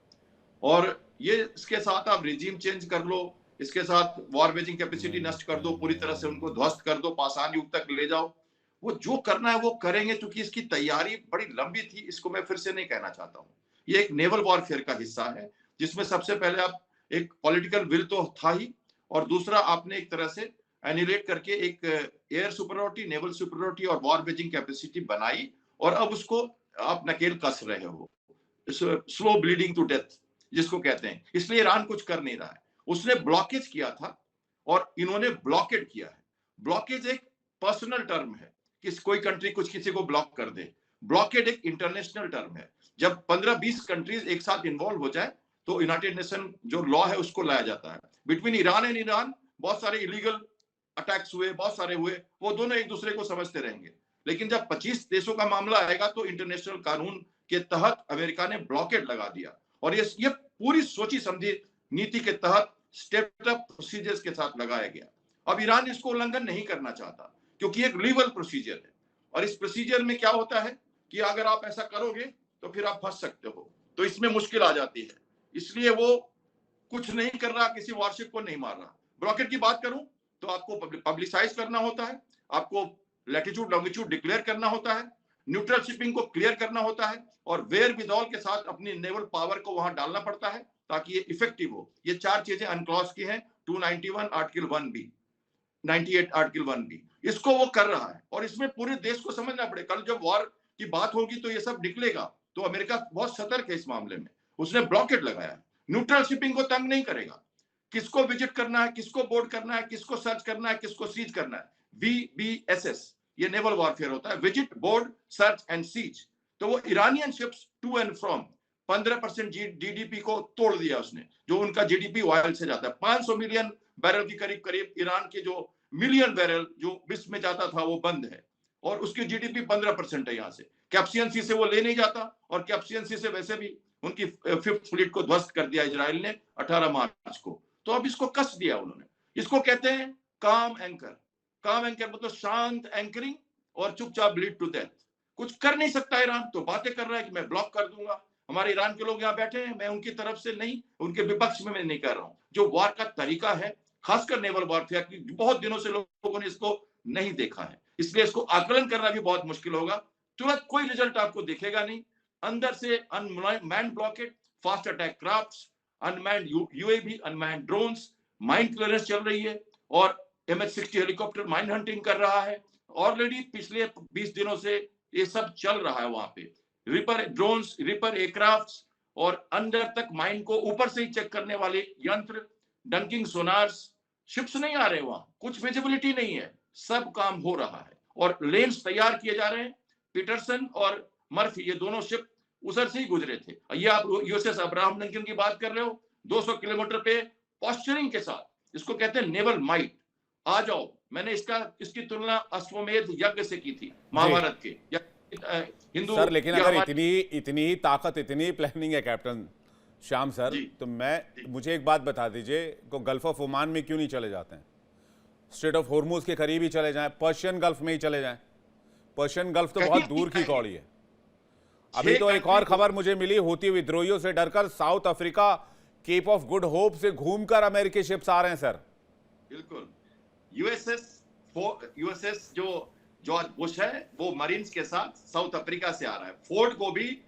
S6: और ये इसके साथ आप रिजीम चेंज कर लो, इसके साथ वॉर वेजिंग कैपेसिटी नष्ट कर दो, पूरी तरह से उनको ध्वस्त कर दो, पाषाण युग तक ले जाओ, वो जो करना है वो करेंगे, क्योंकि इसकी तैयारी बड़ी लंबी थी। इसको मैं फिर से नहीं कहना चाहता हूँ, ये एक नेवल वॉरफेयर का हिस्सा है, जिसमें सबसे पहले आप एक पॉलिटिकल विल तो था ही, और दूसरा आपने एक तरह से एनिलेट करके एक एयर सुपरियॉरिटी, नेवल सुपरियॉरिटी और वॉर वेजिंग कैपेसिटी बनाई, और अब उसको आप नकेल कस रहे हो, स्लो ब्लीडिंग टू डेथ जिसको कहते हैं। इसलिए ईरान कुछ कर नहीं रहा है। उसने ब्लॉकेज किया था और इन्होंने ब्लॉकेड किया है। ब्लॉकेज एक पर्सनल टर्म है कि कोई कंट्री कुछ किसी को ब्लॉक कर दे, ब्लॉकेड एक इंटरनेशनल टर्म है। जब 15-20 कंट्रीज एक साथ इन्वॉल्व हो जाए तो यूनाइटेड नेशन जो लॉ है उसको लाया जाता है। बिटवीन ईरान एंड ईरान बहुत सारे इलीगल अटैक्स हुए, बहुत सारे हुए, वो दोनों एक दूसरे को समझते रहेंगे, लेकिन जब 25 देशों का मामला आएगा तो इंटरनेशनल कानून के तहत अमेरिका ने ब्लॉकेड लगा दिया, और ये पूरी सोची समझी नीति के तहत स्टेप्ड अप प्रोसीजर्स के साथ लगाया गया। अब ईरान इसको उल्लंघन नहीं करना चाहता, क्योंकि एक लीगल प्रोसीजर है, और इस प्रोसीजर में क्या होता है कि अगर आप ऐसा करोगे तो फिर आप फंस सकते हो, तो इसमें मुश्किल आ जाती है। इसलिए वो कुछ नहीं कर रहा, किसी वारशिप को नहीं मार रहा। ब्लॉकेट की बात करूं तो आपको पब्लिसाइज करना होता है, आपको लैटिट्यूड लॉन्गिट्यूड डिक्लेयर करना होता है, न्यूट्रल शिपिंग को क्लियर करना होता है, और वेयर विदॉल के साथ अपनी नेवल पावर को वहां डालना पड़ता है ताकि ये इफेक्टिव हो। ये 4 चीजें अनक्लॉज की हैं, 291 आर्टिकल 1B, 98 आर्टिकल 1B, इसको वो कर रहा है, और इसमें पूरे देश को समझना पड़ेगा। कल जब वॉर की बात होगी तो ये सब निकलेगा, तो अमेरिका बहुत सतर्क है इस मामले में। उसने ब्लॉकेट लगाया है, न्यूट्रल शिपिंग को तंग नहीं करेगा, किसको विजिट करना है, किसको बोर्ड करना है, किसको सर्च करना है, किसको सीज करना है, VBSS, ये नेवल वॉरफेयर होता है, visit, board, search and seize. तो वो Iranian ships to and from 15% GDP को तोड़ दिया उसने, जो उनका जीडीपी ऑयल से जाता है। 500 मिलियन बैरल की करीब करीब ईरान के जो मिलियन बैरल जो विश्व में जाता था वो बंद है, और उसकी जीडीपी 15% है यहाँ से। कैप्सियन सी से वो ले नहीं जाता, और कैप्सियन सी से वैसे भी उनकी 5th फ्लीट को ध्वस्त कर दिया इजराइल ने 18 मार्च को। तो अब इसको कस दिया उन्होंने। इसको कहते हैं काम एंकर। काम एंकर मतलब शांत एंकरिंग और चुपचाप ब्लीड टू डेथ। कुछ कर नहीं सकता ईरान, तो बातें कर रहा है कि मैं ब्लॉक कर दूंगा। हमारे ईरान के लोग यहाँ बैठे हैं, मैं उनकी तरफ से नहीं, उनके विपक्ष में मैं नहीं कर रहा हूँ। जो वार का तरीका है, खासकर नेवल वॉरफेयर की, बहुत दिनों से लोगों ने इसको नहीं देखा है, इसलिए इसको आकलन करना भी बहुत मुश्किल होगा। तुरंत कोई रिजल्ट आपको दिखेगा नहीं। अंदर से unmanned blockade, fast attack crafts, unmanned UAV, unmanned drones, mine clearance चल रही है, और MH-60 हेलीकॉप्टर माइन हंटिंग कर रहा है। ऑलरेडी पिछले 20 दिनों से ये सब चल रहा है वहां पे। रिपर ड्रोन्स, रिपर एयरक्राफ्ट्स, और अंदर तक माइन को ऊपर से ही चेक करने वाले यंत्र, डंकिंग सोनार्स, शिप्स नहीं आ रहे, वहां कुछ विजिबिलिटी नहीं है, सब काम हो रहा है, और लेंस तैयार किए जा रहे हैं। पीटरसन और मर्फी, ये दोनों शिप उधर से ही गुजरे थे। ये आप यूएसएस अब्राहम लिंकन की बात कर रहे हो, 200 किलोमीटर पे पॉस्चरिंग के साथ, इसको कहते हैं नेवल माइट। आ जाओ, मैंने इसकी तुलना अश्वमेध यज्ञ से की थी महाभारत के, हिंदू
S1: सर। लेकिन अगर इतनी ही ताकत, इतनी प्लानिंग है कैप्टन श्याम सर, तो मुझे एक बात बता दीजिए, को गल्फ ऑफ ओमान में क्यों नहीं चले जाते हैं? स्ट्रेट ऑफ हॉर्मुज के करीब ही चले जाएं, पर्शियन गल्फ में ही चले जाएं। पर्शियन गल्फ तो बहुत दूर की कौड़ी है। अभी तो एक और खबर मुझे मिली, हूती विद्रोहियों से डरकर south Africa cap of good hope से घूमकर अमेरिकी शिप्स आ रहे हैं सर।
S6: बिल्कुल। यूएसएस जो जॉर्ज बुश है वो मरीन्स के साथ साउथ अफ्रीका से आ रहा है। फोर्ड को भी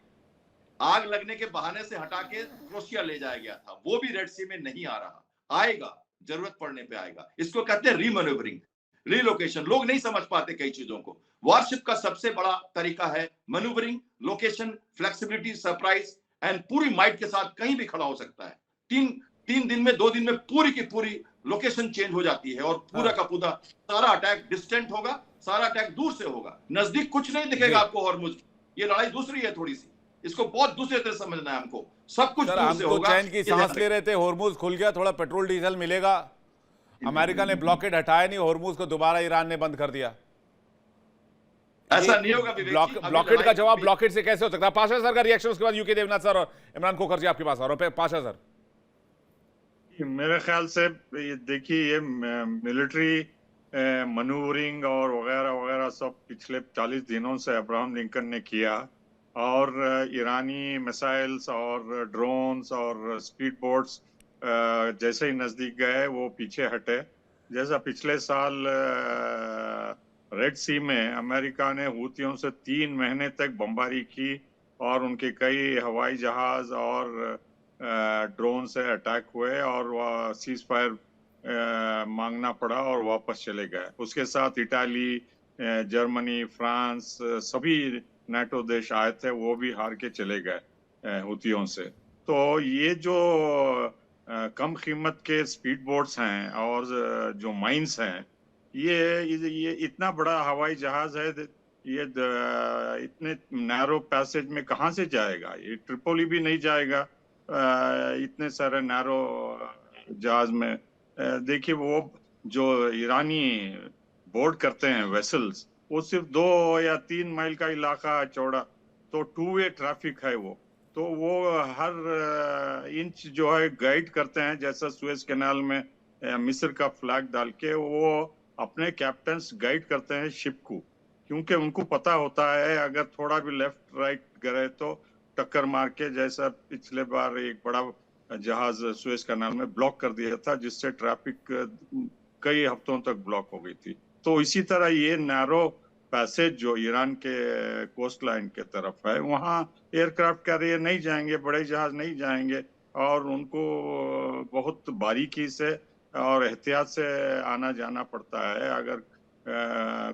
S6: आग लगने के बहाने से हटा के क्रोशिया ले जाया गया था, वो भी रेड सी में नहीं आ रहा, आएगा, जरूरत पड़ने पे आएगा। इसको कहते हैं रीमैन्यूवरिंग, रिलोकेशन। लोग नहीं समझ पाते कई चीजों को। वॉरशिप का सबसे बड़ा तरीका है manoeuvring, location, flexibility, surprise and पूरी माइट के साथ कहीं भी खड़ा हो सकता है। 3 दिन में, 2 दिन में पूरी की पूरी लोकेशन चेंज हो जाती है, और पूरा का पूरा सारा अटैक डिस्टेंट होगा, सारा अटैक दूर से होगा, नजदीक कुछ नहीं दिखेगा आपको हॉर्मुज की। ये लड़ाई दूसरी है थोड़ी सी, इसको बहुत दूसरे तरह समझना है हमको। सब कुछ
S1: सर
S6: दूर
S1: हम
S6: से
S1: तो
S6: होगा।
S1: चैन की
S6: ये
S1: सांस
S6: ध्यान
S1: ले रहे थे, हॉर्मुज खुल गया, थोड़ा पेट्रोल डीजल मिलेगा। अमेरिका ने ब्लॉकेड हटाया नहीं, हॉर्मुज को दोबारा ईरान ने बंद कर दिया।
S6: रखें। ऐसा
S1: ये
S6: नहीं होगा विवेक जी, अभी
S1: ब्लॉकेड का
S6: लड़ाई
S1: जवाब ब्लॉकेड से कैसे हो सकता है? पाशा सर का रिएक्शन, उसके बाद यूके देवनाथ सर और इमरान खोखर जी आपके पास। और पाशा सर,
S4: मेरे ख्याल से ये देखिए, ये मिलिट्री मनूवरिंग और वगैरह वगैरह सब पिछले 40 दिनों से अब्राहम लिंकन ने किया, और ईरानी मिसाइल्स और ड्रोन्स और स्पीड बोट्स जैसे ही नजदीक गए वो पीछे हटे। जैसा पिछले साल रेड सी में अमेरिका ने हूतियों से 3 महीने तक बमबारी की और उनके कई हवाई जहाज और ड्रोन से अटैक हुए और वह सीज फायर मांगना पड़ा और वापस चले गए। उसके साथ इटाली, जर्मनी, फ्रांस, सभी नाटो देश आए थे, वो भी हार के चले गए हुतियों से। तो ये जो कम कीमत के स्पीड बोट्स हैं और जो माइंस हैं, ये इतना बड़ा हवाई जहाज है, ये इतने नैरो पैसेज में कहाँ से जाएगा? ये ट्रिपोली भी नहीं जाएगा इतने सारे नैरो जहाज में। देखिए, वो जो ईरानी बोर्ड करते हैं वेसल्स, वो सिर्फ 2 या 3 माइल का इलाका है चौड़ा, तो 2 वे ट्रैफिक है वो। तो वो हर इंच जो है गाइड करते हैं, जैसा सुएज कैनाल में मिस्र का फ्लैग डाल के वो अपने कैप्टन्स गाइड करते हैं शिप को, क्योंकि उनको पता होता है अगर थोड़ा भी लेफ्ट राइट गए तो टक्कर मार के, जैसा पिछले बार एक बड़ा जहाज सुएज कैनाल में ब्लॉक कर दिया था, जिससे ट्रैफिक कई हफ्तों तक ब्लॉक हो गई थी। तो इसी तरह ये नैरो पैसेज जो ईरान के कोस्ट लाइन के तरफ है, वहाँ एयरक्राफ्ट कैरियर नहीं जाएंगे, बड़े जहाज नहीं जाएंगे, और उनको बहुत बारीकी से और एहतियात से आना जाना पड़ता है। अगर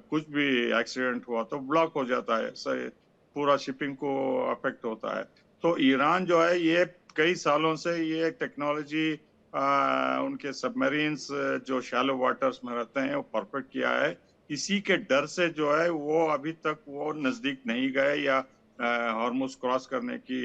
S4: कुछ भी एक्सीडेंट हुआ तो ब्लॉक हो जाता है, पूरा शिपिंग को अफेक्ट होता है। तो ईरान जो है, ये कई सालों से ये टेक्नोलॉजी उनके सबमरीन्स जो शैलो वाटर्स में रहते हैं वो परफेक्ट किया है। इसी के डर से जो है वो अभी तक वो नजदीक नहीं गए, या हॉर्मुज क्रॉस करने की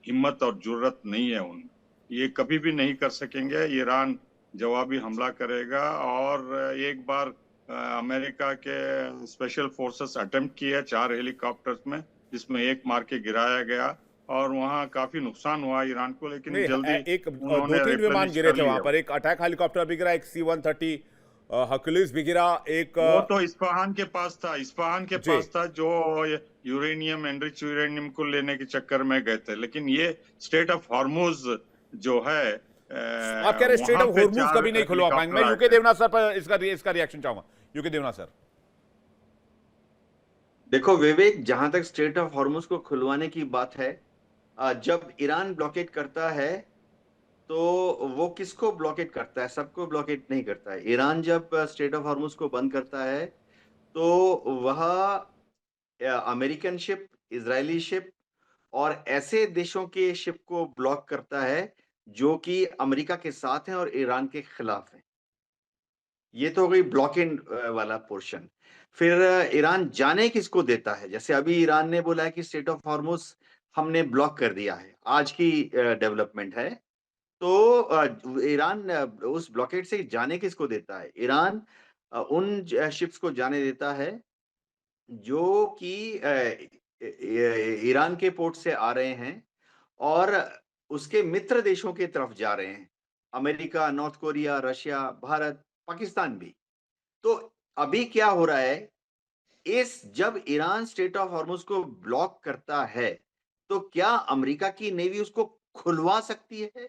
S4: हिम्मत और जुर्रत नहीं है उनमें। ये कभी भी नहीं कर सकेंगे। ईरान जवाबी हमला करेगा, और एक बार अमेरिका के स्पेशल फोर्सेस अटेम्प्ट किए 4 हेलीकॉप्टर्स में, जिसमें एक मार के गिराया गया और वहाँ काफी नुकसान हुआ ईरान को, लेकिन जल्दी
S1: एक 2-3 विमान गिरे थे वहां पर। एक अटैक हेलीकॉप्टर भी गिरा, एक C-130 हर्कुलिस भी गिरा, एक
S4: वो तो इस्फहान के पास था, जो यूरेनियम, एनरिच यूरेनियम को लेने के चक्कर में गए थे। लेकिन ये स्टेट ऑफ हॉर्मुज जो है,
S1: आप कह रहे स्ट्रेट ऑफ हॉर्मुज कभी नहीं खुलवा पाएंगे। मैं यूके देवनाथ सर पर इसका रिएक्शन चाहूंगा। यूके देवनाथ सर,
S3: देखो विवेक, जहां तक स्ट्रेट ऑफ हॉर्मुज को खुलवाने की बात है, जब ईरान ब्लॉकेट करता है तो वो किसको ब्लॉकेट करता है? सबको ब्लॉकेट नहीं करता है। ईरान जब स्ट्रेट ऑफ हॉर्मुज को बंद करता है तो वह अमेरिकन शिप, इजरायली शिप और ऐसे देशों के शिप को ब्लॉक करता है जो कि अमेरिका के साथ हैं और ईरान के खिलाफ हैं। ये तो हो गई ब्लॉकिंग वाला पोर्शन। फिर ईरान जाने किसको देता है? जैसे अभी ईरान ने बोला है कि स्ट्रेट ऑफ हॉर्मुज हमने ब्लॉक कर दिया है, आज की डेवलपमेंट है। तो ईरान उस ब्लॉकेड से जाने किसको देता है? ईरान उन शिप्स को जाने देता है जो कि ईरान के पोर्ट से आ रहे हैं और उसके मित्र देशों की तरफ जा रहे हैं, America, north Korea, Russia, Bharat, Pakistan भी। तो अभी क्या हो रहा है, जब ईरान स्ट्रेट ऑफ हॉर्मुज को ब्लॉक करता है तो क्या अमेरिका की नेवी उसको खुलवा सकती है?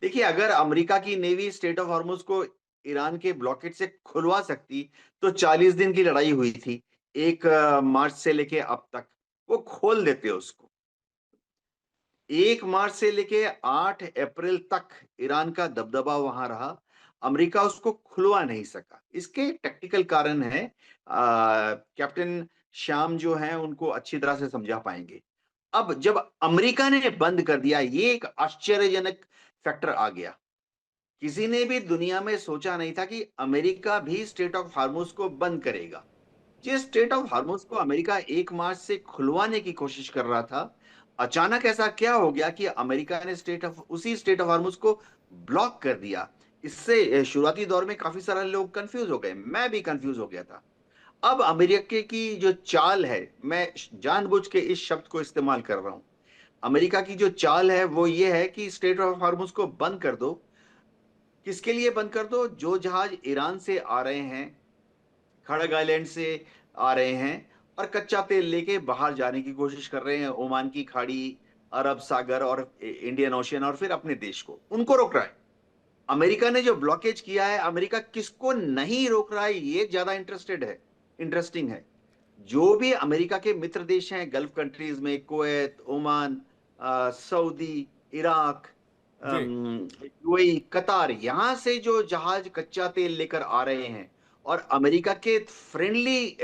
S3: देखिए, अगर अमेरिका की नेवी स्ट्रेट ऑफ हॉर्मुज को ईरान के ब्लॉकेट से खुलवा सकती तो 40 दिन की लड़ाई हुई थी 1 मार्च से लेके अब तक, वो खोल देते उसको। 1 मार्च से लेके 8 अप्रैल तक ईरान का दबदबा वहां रहा, अमेरिका उसको खुलवा नहीं सका। इसके टेक्निकल कारण है, कैप्टन श्याम जो हैं उनको अच्छी तरह से समझा पाएंगे। अब जब अमेरिका ने बंद कर दिया, ये एक आश्चर्यजनक फैक्टर आ गया। किसी ने भी दुनिया में सोचा नहीं था कि अमेरिका भी स्ट्रेट ऑफ हॉर्मुज को बंद करेगा। जिस स्ट्रेट ऑफ हॉर्मुज को अमेरिका 1 मार्च से खुलवाने की कोशिश कर रहा था, अचानक ऐसा क्या हो गया कि अमेरिका ने उसी स्टेट ऑफ हार्मुज को ब्लॉक कर दिया। इससे शुरुआती दौर में काफी सारे लोग कंफ्यूज हो गए, मैं भी कंफ्यूज हो गया था। अब अमेरिका की जो चाल है, मैं जानबूझ के इस शब्द को इस्तेमाल कर रहा हूं, अमेरिका की जो चाल है वो ये है कि स्टेट ऑफ हार्मुज को बंद कर दो। किसके लिए बंद कर दो? जो जहाज ईरान से आ रहे हैं, खड़ग आइलैंड से आ रहे हैं और कच्चा तेल लेके बाहर जाने की कोशिश कर रहे हैं, ओमान की खाड़ी, अरब सागर और इंडियन ओशियन और फिर अपने देश को, उनको रोक रहा है। अमेरिका ने जो ब्लॉकेज किया है, अमेरिका किसको नहीं रोक रहा है ये ज्यादा इंटरेस्टिंग है। जो भी अमेरिका के मित्र देश हैं गल्फ कंट्रीज में, कुवैत, ओमान, सऊदी, इराक,
S1: जी।
S3: यूएई, कतार, यहां से जो जहाज कच्चा तेल लेकर आ रहे हैं और अमेरिका के फ्रेंडली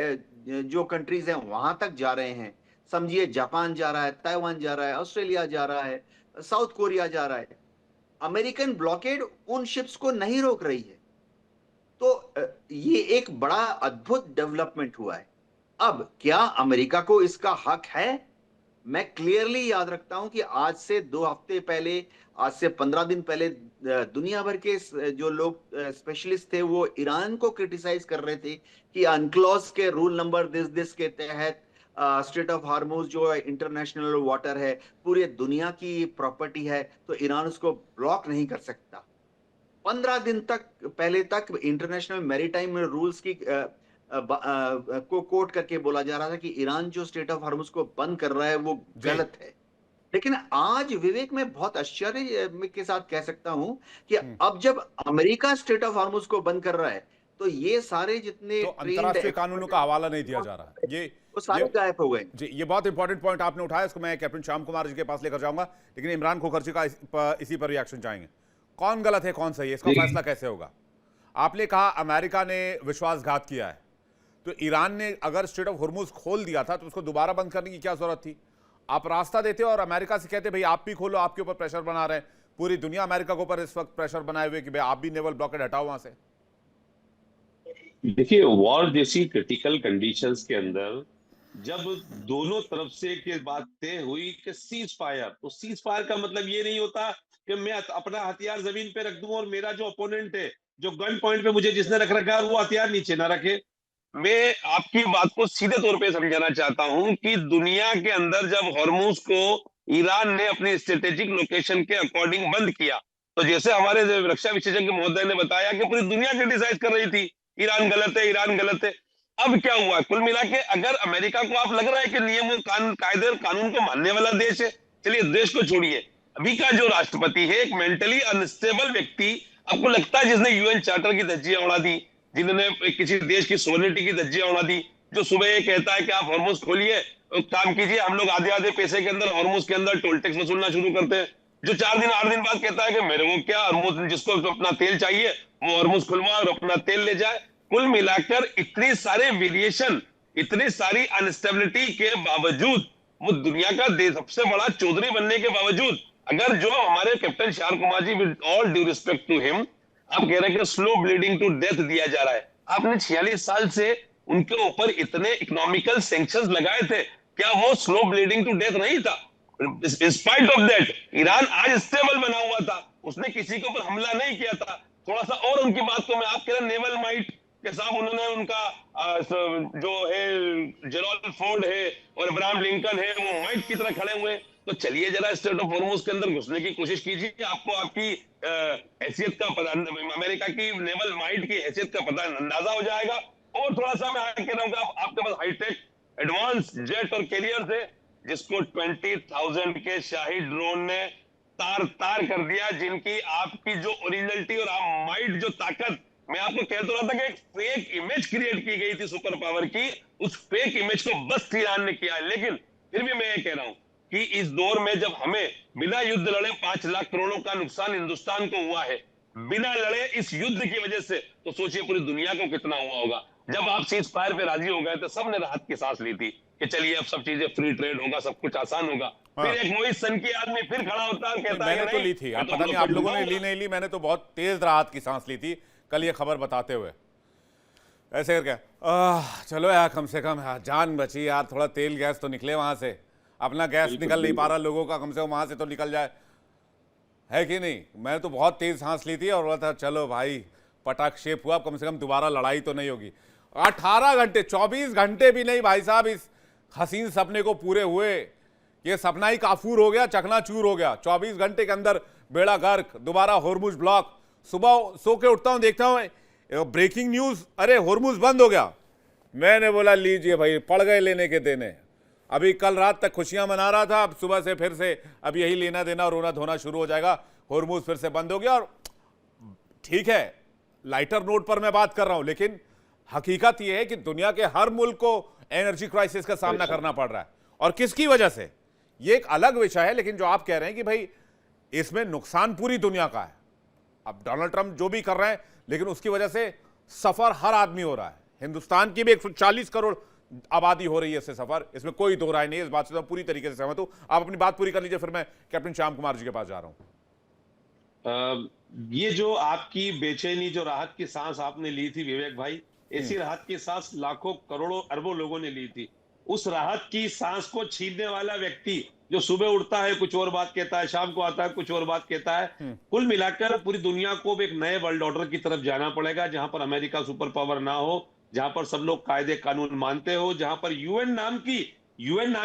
S3: जो कंट्रीज हैं वहां तक जा रहे हैं, समझिए जापान जा रहा है, ताइवान जा रहा है, ऑस्ट्रेलिया जा रहा है, साउथ कोरिया जा रहा है, अमेरिकन ब्लॉकेड उन शिप्स को नहीं रोक रही है। तो ये एक बड़ा अद्भुत डेवलपमेंट हुआ है। अब क्या अमेरिका को इसका हक है? मैं क्लियरली याद रखता हूं कि आज से 2 हफ्ते पहले, आज से 15 दिन पहले दुनिया भर के जो लोग स्पेशलिस्ट थे वो ईरान को क्रिटिसाइज कर रहे थे कि अनक्लॉज के रूल नंबर दिस के तहत स्ट्रेट ऑफ हार्मुज जो इंटरनेशनल वाटर है, पूरी दुनिया की प्रॉपर्टी है, तो ईरान उसको ब्लॉक नहीं कर सकता। 15 दिन तक पहले तक इंटरनेशनल मैरीटाइम रूल्स की को कोट करके बोला जा रहा था कि ईरान जो स्टेट ऑफ हार्मुज को बंद कर रहा है वो गलत है। लेकिन आज विवेक, मैं बहुत आश्चर्य के साथ कह सकता हूं कि अब जब अमेरिका स्टेट ऑफ हार्मुज को बंद कर रहा है तो ये सारे जितने
S1: तो अंतर्राष्ट्रीय कानूनों का हवाला नहीं दिया जा रहा है।
S3: वो सारे गायब हो गए।
S1: जी, ये बहुत इंपॉर्टेंट पॉइंट आपने उठाया, इसको मैं कैप्टन श्याम कुमार जी के पास लेकर जाऊंगा, लेकिन इमरान खोखरजी का इसी पर रिएक्शन चाहेंगे। कौन गलत है, कौन सही है, इसका फैसला कैसे होगा? आपने कहा अमेरिका ने विश्वासघात किया है, तो ईरान ने अगर स्ट्रेट ऑफ हुर्मुज खोल दिया था तो उसको दोबारा बंद करने की क्या जरूरत थी? आप रास्ता देते और अमेरिका से कहते भाई आप भी खोलो, आपके ऊपर प्रेशर बना रहे हैं। पूरी दुनिया अमेरिका के ऊपर इस वक्त प्रेशर बनाए हुए कि भाई आप भी नेवल ब्लॉकेड हटाओ वहां से।
S5: देखिए, वॉर जैसी क्रिटिकल कंडीशंस के अंदर जब दोनों तरफ से के बात तय हुई कि सीज फायर, तो सीज फायर का मतलब ये नहीं होता कि मैं अपना हथियार जमीन पे रख दूं और मेरा जो अपोनेंट है, जो गन पॉइंट पे मुझे जिसने रख रखा है, वो हथियार नीचे ना रखे। मैं आपकी बात को सीधे तौर पे समझाना चाहता हूं कि दुनिया के अंदर जब हॉर्मुज को ईरान ने अपनी स्ट्रेटेजिक लोकेशन के अकॉर्डिंग बंद किया, तो जैसे हमारे रक्षा विशेषज्ञ महोदय ने बताया कि पूरी दुनिया क्रिटिसाइज कर रही थी, ईरान गलत है, ईरान गलत है। अब क्या हुआ? कुल मिला के अगर अमेरिका को आप लग रहा है कि नियम कायदे और कानून को मानने वाला देश है, चलिए देश को छोड़िए, अभी का जो राष्ट्रपति है एक मेंटली अनस्टेबल व्यक्ति, आपको लगता है जिसने यूएन चार्टर की धज्जियां उड़ा दी, जिन्होंने किसी देश की सोवरेनिटी की धज्जियां उड़ा दी, जो सुबह ये कहता है कि आप हॉर्मुज खोलिए, काम कीजिए, हम लोग आधे आधे पैसे के अंदर हॉर्मुज के अंदर टोल टैक्स वसूलना शुरू करते हैं, जो 4 दिन 8 दिन बाद कहता है कि मेरे को क्या, हॉर्मुज जिसको अपना तेल चाहिए वो हॉर्मुज खुलवाए और अपना तेल ले जाए। कुल मिलाकर इतनी सारे वेरिएशन, इतनी सारी अनस्टेबिलिटी के बावजूद, वो दुनिया का सबसे बड़ा चौधरी बनने के बावजूद, अगर जो हमारे captain Shyam Kumar ji, with all due respect to him, आप कह रहे हैं कि स्लो ब्लीडिंग टू डेथ दिया जा रहा है। आपने 46 साल से उनके ऊपर इतने इकोनॉमिकल सैंक्शंस लगाए थे, क्या वो स्लो ब्लीडिंग टू डेथ नहीं था? इंस्पाइट ऑफ दैट ईरान आज स्टेबल बना हुआ था, उसने किसी के ऊपर हमला नहीं किया था। थोड़ा सा और उनकी बात को मैं, आप कह रहे नेवल माइट के साथ उन्होंने उनका जो है जेरोल्ड फोर्ड है और अब्राहम लिंकन है, वो माइट की तरह खड़े हुए। तो चलिए जरा स्ट्रेट ऑफ हॉर्मुज के अंदर घुसने की कोशिश कीजिए, आपको आपकी हैसियत का पता, अमेरिका की नेवल माइट की हैसियत का पता अंदाजा हो जाएगा। और थोड़ा सा मैं कह रहा हूँ आपके पास हाईटेक एडवांस जेट और कैरियर है, जिसको 20,000 के शाही ड्रोन ने तार तार कर दिया, जिनकी आपकी जो ओरिजिनलिटी और माइट जो ताकत, मैं आपको कह तो रहा था कि एक फेक इमेज क्रिएट की गई थी सुपर पावर की, उस फेक इमेज को बस ईरान ने किया है। लेकिन फिर भी मैं ये कह रहा हूं कि इस दौर में जब हमें बिना युद्ध लड़े 5 लाख करोड़ों का नुकसान हिंदुस्तान को हुआ है, बिना लड़े इस युद्ध की वजह से, तो सोचिए पूरी दुनिया को कितना हुआ होगा। जब आप सीज फायर पे राजी हो गए तो सबने राहत की सांस ली थी कि चलिए अब सब चीजें फ्री ट्रेड होगा, सब कुछ आसान होगा। फिर एक मोहित सन की आदमी फिर खड़ा होता है और कहता है
S1: मैंने तो ली थी, पता नहीं आप लोगों ने ली नहीं ली, मैंने तो बहुत तेज राहत की सांस ली थी कल ये खबर बताते हुए। ऐसे करके चलो यार, कम से कम जान बची यार, थोड़ा तेल गैस तो निकले वहां से। अपना गैस
S5: बिल्कुल,
S1: निकल नहीं पा
S5: बिल्कुल।
S1: रहा लोगों का, कम से कम वहां से तो निकल जाए, है कि नहीं? मैं तो बहुत तेज सांस ली थी और बोला था चलो भाई पटाख शेप हुआ, कम से कम दोबारा लड़ाई तो नहीं होगी। 18 घंटे, 24 घंटे भी नहीं भाई साहब इस हसीन सपने को पूरे हुए। ये सपना ही काफूर हो गया, चकनाचूर हो गया। 24 घंटे के अंदर बेड़ा गर्क, दोबारा होर्मुज ब्लॉक। सुबह सो के उठता हूं, देखता हूं ब्रेकिंग न्यूज, अरे होर्मुज बंद हो गया। मैंने बोला लीजिए भाई, पड़ गए लेने के देने। अभी कल रात तक खुशियां मना रहा था, अब सुबह से फिर से अब यही लेना देना और रोना धोना शुरू हो जाएगा। होर्मुज फिर से बंद हो गया। और ठीक है, लाइटर नोट पर मैं बात कर रहा हूं, लेकिन हकीकत यह है कि दुनिया के हर मुल्क को एनर्जी क्राइसिस का सामना करना पड़ रहा है। और किसकी वजह से, ये एक अलग विषय है, लेकिन जो आप कह रहे हैं कि भाई इसमें नुकसान पूरी दुनिया का है। अब डोनाल्ड ट्रंप जो भी कर रहे हैं, लेकिन उसकी वजह से सफर हर आदमी हो रहा है। हिंदुस्तान की भी 140 करोड़ आबादी हो रही है इससे सफर, इसमें कोई दो राय नहीं है। इस बात से मैं पूरी तरीके से सहमत हूं। आप अपनी बात पूरी कर लीजिए, फिर मैं कैप्टन श्याम कुमार जी के पास जा रहा हूं।
S5: ये जो आपकी बेचैनी, जो राहत की सांस आपने ली थी विवेक भाई, ऐसी राहत की सांस लाखों करोड़ों अरबों लोगं ने ली थी। उस राहत की सांस को छीनने वाला व्यक्ति जो सुबह उठता है कुछ और बात कहता है, शाम को आता है कुछ और बात कहता है। कुल मिलाकर पूरी दुनिया को एक नए वर्ल्ड ऑर्डर की तरफ जाना पड़ेगा, जहां पर अमेरिका सुपर पावर ना हो, जहां पर सब लोग कायदे कानून मानते हो, जहां पर यूएन नाम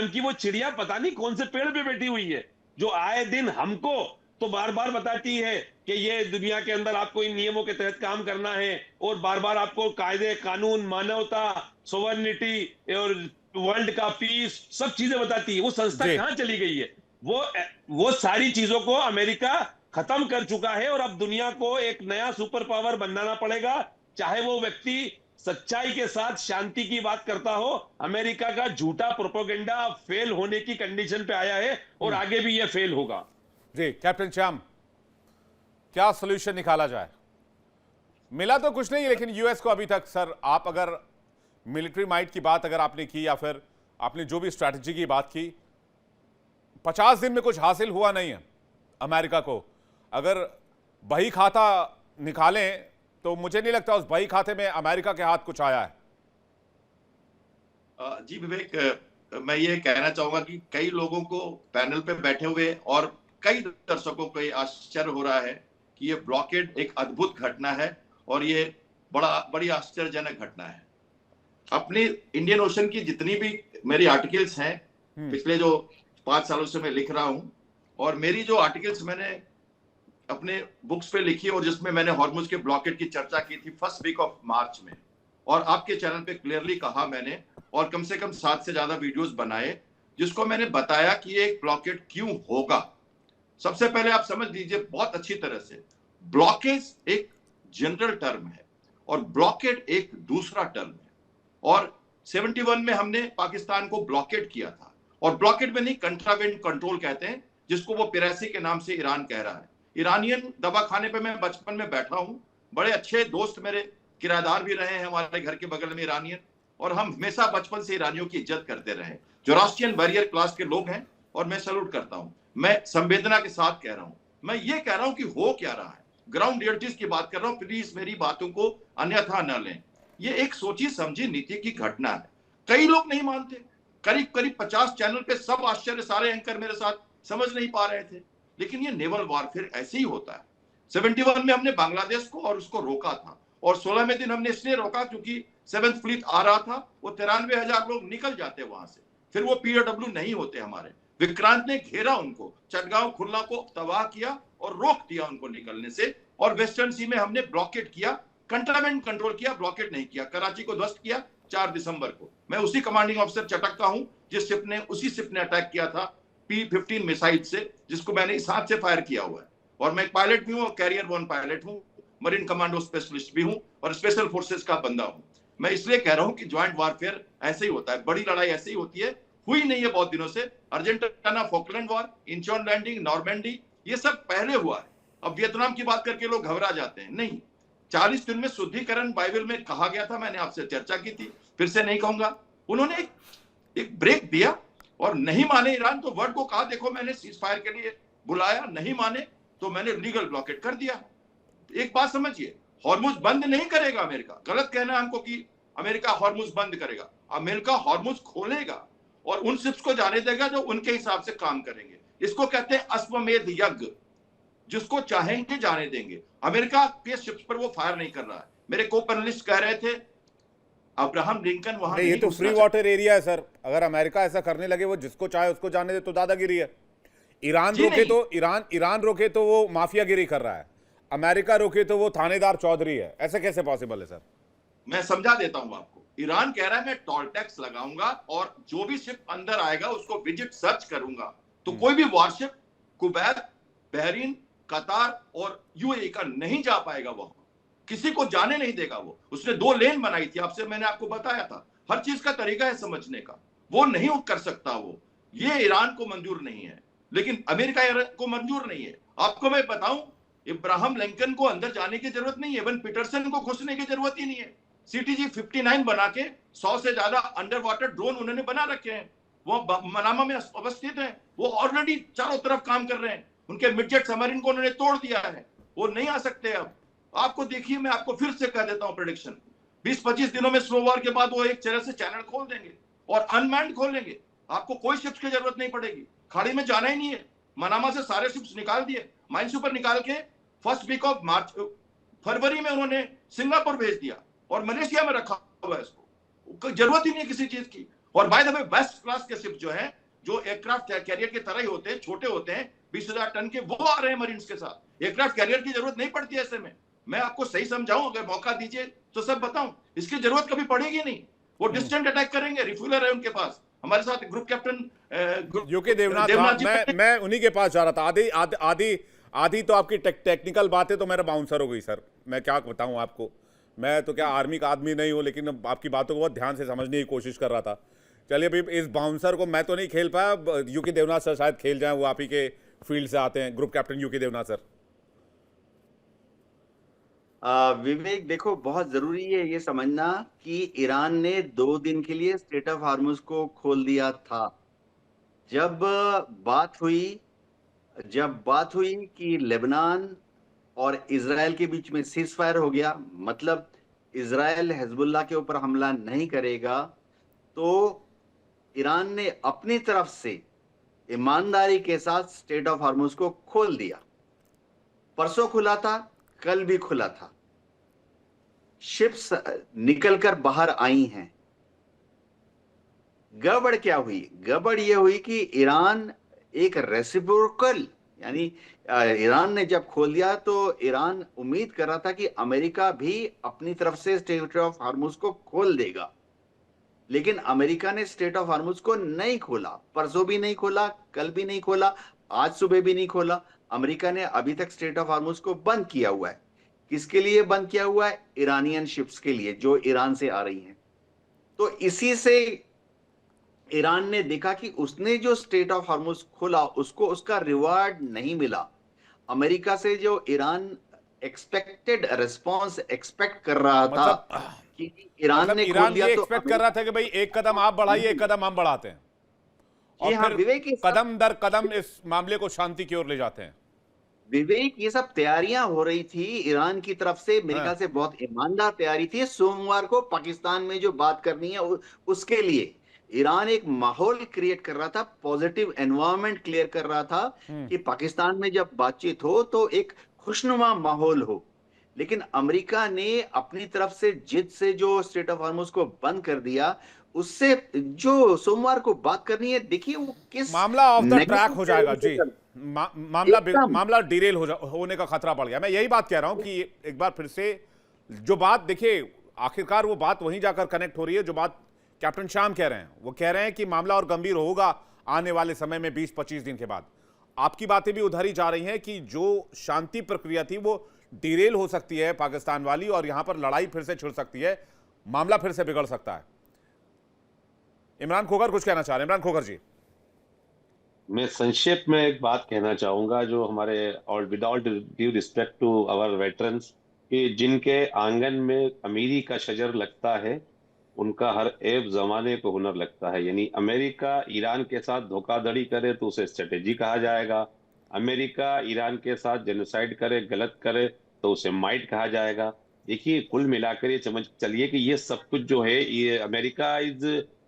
S5: की वो चिड़िया पता नहीं कौन से पेड़ पे बैठी हुई है, जो आए दिन हमको तो बार बार बताती है कि ये दुनिया के अंदर आपको इन नियमों के तहत काम करना है, और बार बार आपको कायदे कानून, मानवता, सोवर्निटी और वर्ल्ड का पीस, सब चीजें बताती है। वो संस्था
S1: जी।
S5: कहां चली गई है? वो सारी चीजों को अमेरिका खत्म कर चुका है, और अब दुनिया को एक नया सुपर पावर बनाना पड़ेगा, चाहे वो व्यक्ति सच्चाई के साथ शांति की बात करता हो। अमेरिका का झूठा प्रोपेगेंडा फेल होने की कंडीशन पे आया है, और आगे भी ये फेल होगा।
S1: जी कैप्टन श्याम, क्या सोल्यूशन निकाला जाए? मिला तो कुछ नहीं, लेकिन यूएस को अभी तक, सर आप अगर मिलिट्री माइट की बात अगर आपने की, या फिर आपने जो भी स्ट्रैटेजी की बात की, 50 दिन में कुछ हासिल हुआ नहीं है अमेरिका को। अगर बही खाता निकालें तो मुझे नहीं लगता उस बही खाते में अमेरिका के हाथ कुछ आया है।
S6: जी विवेक, मैं ये कहना चाहूंगा कि कई लोगों को पैनल पे बैठे हुए और कई दर्शकों को ये आश्चर्य हो रहा है कि ये ब्लॉकेड एक अद्भुत घटना है, और ये बड़ी आश्चर्यजनक घटना है। अपने इंडियन ओशन की जितनी भी मेरी आर्टिकल्स हैं, पिछले जो 5 सालों से मैं लिख रहा हूं, और मेरी जो आर्टिकल्स मैंने अपने बुक्स पे लिखी और जिसमें मैंने हॉर्मुज के ब्लॉकेड की चर्चा की थी फर्स्ट वीक ऑफ मार्च में, और आपके चैनल पे क्लियरली कहा मैंने, और कम से कम 7 से ज्यादा वीडियोस बनाए जिसको मैंने बताया कि ये एक ब्लॉकेड क्यों होगा। सबसे पहले आप समझ लीजिए बहुत अच्छी तरह से, ब्लॉकेज एक जनरल टर्म है और ब्लॉकेड एक दूसरा टर्म है। और 71 में हमने पाकिस्तान को ब्लॉकेड किया था, और ब्लॉकेड में नहीं, कंट्राबेंड कंट्रोल कहते हैं, जिसको वो पिरासी के नाम से ईरान कह रहा है। ईरानियन दवा खाने पे मैं बचपन में बैठा हूं, बड़े अच्छे दोस्त मेरे किराएदार भी रहे हैं हमारे घर के बगल में ईरानियन, और हम हमेशा बचपन से ईरानियों की इज्जत करते रहे। जोरास्ट्रियन बैरियर क्लास के लोग हैं और मैं सैल्यूट करता हूं। मैं संवेदना के साथ कह रहा हूं, मैं ये कह रहा हूं कि हो क्या रहा है, ग्राउंड रियलिटीज की बात कर रहा हूं, प्लीज मेरी बातों को अन्यथा न लें। ये एक सोची समझी नीति की घटना है। कई लोग नहीं मानते, करीब करीब 50 चैनल पे सब आश्चर्य, सारे एंकर मेरे साथ समझ नहीं पा रहे थे, लेकिन ये नेवल वॉरफेयर ऐसे ही होता है। 71 में हमने बांग्लादेश को और उसको रोका था, और 16वें दिन हमने इसलिए रोका क्योंकि 7th फ्लीट आ रहा था, वो 93,000 लोग निकल जाते वहां से, फिर वो POW नहीं होते हमारे। विक्रांत ने घेरा उनको, चटगांव खुर्ला को तबाह किया और रोक दिया उनको निकलने से, और वेस्टर्न सी में हमने ब्लॉकेट किया, कंट्राबेंड कंट्रोल किया, ब्लॉकेट नहीं किया। कराची को ध्वस्त किया 4 दिसंबर को। मैं उसी कमांडिंग ऑफिसर चटक का हूं जिस शिप ने, उसी शिप ने अटैक किया था P-15 मिसाइल से, जिसको मैंने इस हाथ से फायर किया हुआ है। और मैं पायलट भी हूं, कैरियर 1 पायलट हूं, मरीन कमांडो स्पेशलिस्ट भी हूं, और स्पेशल फोर्सेस का बंदा हूं। मैं इसलिए कह रहा हूं कि ज्वाइंट वारफेयर ऐसे ही होता है, बड़ी लड़ाई ऐसे ही होती है, हुई नहीं है बहुत दिनों से। Argentina Falkland war, Inchon landing, Normandy, ये सब पहले हुआ है। अब वियतनाम की बात करके लोग घबरा जाते हैं, नहीं। 40 दिन में शुद्धिकरण बाइबल में कहा गया था, मैंने आपसे चर्चा की थी, फिर से नहीं कहूंगा। उन्होंने एक ब्रेक दिया और नहीं माने ईरान तो वर्ल्ड को कहा देखो मैंने सीज फायर के लिए बुलाया, नहीं माने तो मैंने लीगल ब्लॉकेट कर दिया। एक बात समझिए, हॉर्मुज बंद नहीं करेगा अमेरिका। गलत कहना है हमको कि अमेरिका हॉर्मुज बंद करेगा। अमेरिका हॉर्मुज खोलेगा, और उन शिप्स को जाने देगा जो उनके हिसाब से काम करेंगे। इसको कहते हैं अश्वमेध यज्ञ, जिसको चाहेंगे जाने देंगे। अमेरिका के शिप्स पर वो फायर नहीं कर रहा है। मेरे को पैनलिस्ट कह रहे थे अब्राहम लिंकन वहां
S1: नहीं, ये तो फ्री वाटर एरिया है सर। अगर अमेरिका ऐसा करने लगे, वो जिसको चाहे उसको जाने दे, तो दादागिरी है। ईरान रोके तो ईरान रोके तो वो माफियागिरी कर रहा है, अमेरिका रोके तो वो थानेदार चौधरी है। ऐसे कैसे पॉसिबल है सर?
S6: मैं समझा देता हूं आपको। ईरान कह रहा है मैं टोल टैक्स लगाऊंगा और जो भी शिप अंदर आएगा उसको विजिट सर्च करूंगा। तो कोई भी वारशिप कुवैत, बहरीन, कतार और यूएई का नहीं जा पाएगा। वहां किसी को जाने नहीं देगा। वो उसने 2 लेन बनाई थी, आपसे मैंने आपको बताया था। हर चीज का तरीका है समझने का, वो नहीं कर सकता। वो ये ईरान को मंजूर नहीं है, लेकिन अमेरिका को मंजूर नहीं है। आपको मैं बताऊं, इब्राहिम लिंकन को अंदर जाने की जरूरत नहीं है, एवन पीटरसन को घुसने की जरूरत ही नहीं है। CTG 59 बना के 100 से ज्यादा अंडर वाटर ड्रोन उन्होंने बना रखे हैं। वो मनामा में अवस्थित हैं। वो ऑलरेडी चारों तरफ काम कर रहे हैं। उनके मिडजेट सबमरीन को उन्होंने तोड़ दिया है। वो नहीं आ सकते। अब आपको देखिए, मैं आपको फिर से कह देता हूं प्रेडिक्शन, 20-25 दिनों में स्लो वॉर के बाद वो एक तरह से चैनल खोल देंगे और अनमैन्ड खोलेंगे। आपको कोई शिप्स की जरूरत नहीं पड़ेगी, खाड़ी में जाना ही नहीं है। मनामा से सारे शिप्स निकाल दिए, माइन सुपर निकाल के फर्स्ट वीक ऑफ मार्च फरवरी में उन्होंने सिंगापुर भेज दिया और मलेशिया में रखा हुआ है। इसको जरूरत ही नहीं है किसी चीज की। और by the way best class के शिप जो है, जो एयरक्राफ्ट कैरियर के तरह ही होते हैं, छोटे होते हैं, 20,000 टन के, वो आ रहे हैं मरीन्स के साथ। एयरक्राफ्ट कैरियर की जरूरत नहीं पड़ती ऐसे में। मैं आपको सही समझाऊं, अगर मौका दीजिए तो सब बताऊं। इसकी जरूरत कभी पड़ेगी नहीं। वो डिस्टेंट अटैक करेंगे, रिफ्यूलर है उनके पास। हमारे साथ ग्रुप कैप्टन
S1: यूके देवनाथ मैं उन्हीं के पास जा रहा था। आधी तो आपकी टेक्निकल बात है, तो मेरा बाउंसर हो गई सर। मैं क्या बताऊं आपको, मैं तो क्या आर्मी का आदमी नहीं हूं, लेकिन आपकी बातों को बहुत ध्यान से समझने की कोशिश कर रहा था। चलिए, अभी इस बाउंसर को मैं तो नहीं खेल पाया, यूके देवनाथ सर शायद खेल जाए, वो आप ही के फील्ड से आते हैं। Group captain UK Devnath sir.
S3: Vivek, देखो, बहुत जरूरी है ये समझना कि ईरान ने 2 दिन के लिए स्ट्रेट ऑफ हार्मुज को खोल दिया था। जब बात हुई कि लेबनान और इजराइल के बीच में सीज फायर हो गया, मतलब इजराइल हिजबुल्लाह के ऊपर हमला नहीं करेगा, तो ईरान ने अपनी तरफ से ईमानदारी के साथ स्ट्रेट ऑफ हार्मुज को खोल दिया। परसों खुला था, कल भी खुला था। शिप्स निकलकर बाहर आई हैं। गड़बड़ क्या हुई? गड़बड़ यह हुई कि ईरान एक रेसिप्रोकल, यानी ईरान ने जब खोल दिया तो ईरान उम्मीद कर रहा था कि अमेरिका भी अपनी तरफ से स्ट्रेट ऑफ हार्मुज को खोल देगा, लेकिन अमेरिका ने स्ट्रेट ऑफ हार्मुज को नहीं खोला। परसों भी नहीं खोला, कल भी नहीं खोला, आज सुबह भी नहीं खोला। अमेरिका ने अभी तक स्ट्रेट ऑफ हार्मुज को बंद किया हुआ है। किसके लिए बंद किया हुआ है? ईरानियन शिप्स के लिए, जो ईरान से आ रही हैं। तो इसी से ईरान ने देखा कि उसने जो स्ट्रेट ऑफ हार्मुज खोला, उसको उसका रिवार्ड नहीं मिला। अमेरिका से जो ईरान एक्सपेक्टेड रिस्पॉन्स एक्सपेक्ट कर रहा था कि ईरान ने खोल दिया, तो
S1: एक्सपेक्ट कर रहा था कि भाई एक कदम आप बढ़ाइए, एक कदम हम बढ़ाते हैं, और
S3: हाँ,
S1: फिर
S3: विवेक,
S1: कदम दर कदम इस मामले को शांति की ओर ले जाते हैं।
S3: विवेक, ये सब तैयारियां हो रही थी ईरान की तरफ से। मेरे ख्याल से बहुत ईमानदार तैयारी थी। सोमवार को पाकिस्तान में जो बात करनी है, उसके लिए ईरान एक माहौल क्रिएट कर रहा था, पॉजिटिव एनवायरनमेंट क्लियर कर रहा था कि पाकिस्तान में जब बातचीत हो तो एक खुशनुमा माहौल हो। लेकिन अमेरिका ने अपनी तरफ से जिद से जो स्ट्रेट ऑफ हार्मुज को बंद कर दिया, उससे जो सोमवार को बात करनी है, देखिए वो किस
S1: मामला ऑफ द ट्रैक हो जाएगा जी। मामला डिरेल होने का खतरा बढ़ गया। मैं यही बात कह रहा हूं कि एक बार फिर से जो बात, देखिए आखिरकार वो बात वहीं जाकर कनेक्ट हो रही है जो बात कैप्टन श्याम कह रहे हैं। वो कह रहे हैं कि मामला और गंभीर होगा आने वाले समय में, 20-25 दिन के बाद। आपकी बातें भी उधर ही जा रही हैं कि जो शांति प्रक्रिया थी वो डिरेल हो सकती है पाकिस्तान वाली, और यहां पर लड़ाई फिर से छिड़ सकती है, मामला फिर से बिगड़ सकता है। इमरान खोखर कुछ कहना चाह रहे हैं। इमरान खोखर जी।
S5: मैं संक्षेप में एक बात कहना चाहूंगा, जो हमारे, और without due respect to our veterans, कि जिनके आंगन में अमीरी का शजर लगता है, उनका हर ऐब जमाने को हुनर लगता है। यानी अमेरिका ईरान के साथ धोखाधड़ी करे तो उसे स्ट्रेटेजी कहा जाएगा, अमेरिका ईरान के साथ जेनोसाइड करे, गलत करे, तो उसे माइट कहा जाएगा। देखिए, कुल मिलाकर ये समझ चलिए कि ये सब कुछ जो है, ये America is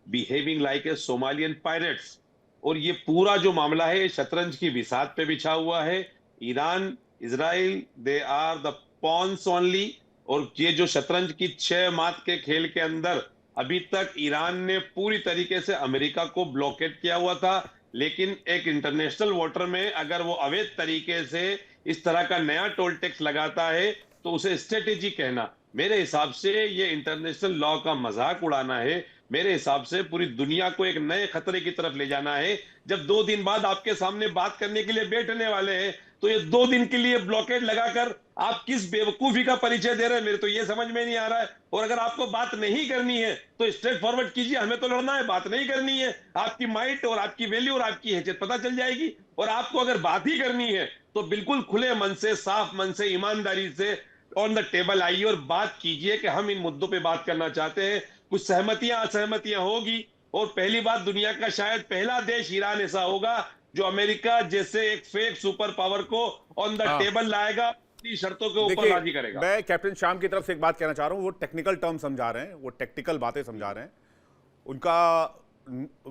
S5: behaving like a Somalian pirates. और ये पूरा जो मामला है शतरंज की बिसात पे बिछा हुआ है। Iran, Israel, they are the pawns only. और ये जो शतरंज की 6 मात के खेल के अंदर अभी तक ईरान ने पूरी तरीके से अमेरिका को ब्लॉकेट किया हुआ था, लेकिन एक इंटरनेशनल वाटर में अगर वो अवैध तरीके से इस तरह का नया टोल टैक्स लगाता है तो उसे स्ट्रेटेजी कहना, मेरे हिसाब से ये इंटरनेशनल लॉ का मजाक उड़ाना है। मेरे हिसाब से पूरी दुनिया को एक नए खतरे की तरफ ले जाना है। जब 2 दिन बाद आपके सामने बात करने के लिए बैठने वाले हैं तो ये 2 दिन के लिए ब्लॉकेट लगाकर आप किस बेवकूफी का परिचय दे रहे हैं, मेरे तो ये समझ में नहीं आ रहा है। और अगर आपको बात नहीं करनी है तो स्ट्रेट फॉरवर्ड कीजिए, हमें तो लड़ना है, बात नहीं करनी है। आपकी माइट और आपकी वैल्यू और आपकी हैसियत पता चल जाएगी। और आपको अगर बात ही करनी है तो बिल्कुल खुले मन से, साफ मन से, ईमानदारी से ऑन द टेबल आइए और बात कीजिए कि हम इन मुद्दों पे बात करना चाहते हैं। कुछ सहमतियां असहमतियां होगी और पहली बात, दुनिया का शायद पहला देश ईरान ऐसा होगा जो अमेरिका जैसे एक फेक सुपर पावर को ऑन द टेबल लाएगा, शर्तों के ऊपर राजी करेगा।
S1: मैं कैप्टन शाम की तरफ से एक बात कहना चाह रहा हूं, वो टेक्निकल टर्म समझा रहे हैं, वो टेक्निकल बातें समझा रहे हैं। उनका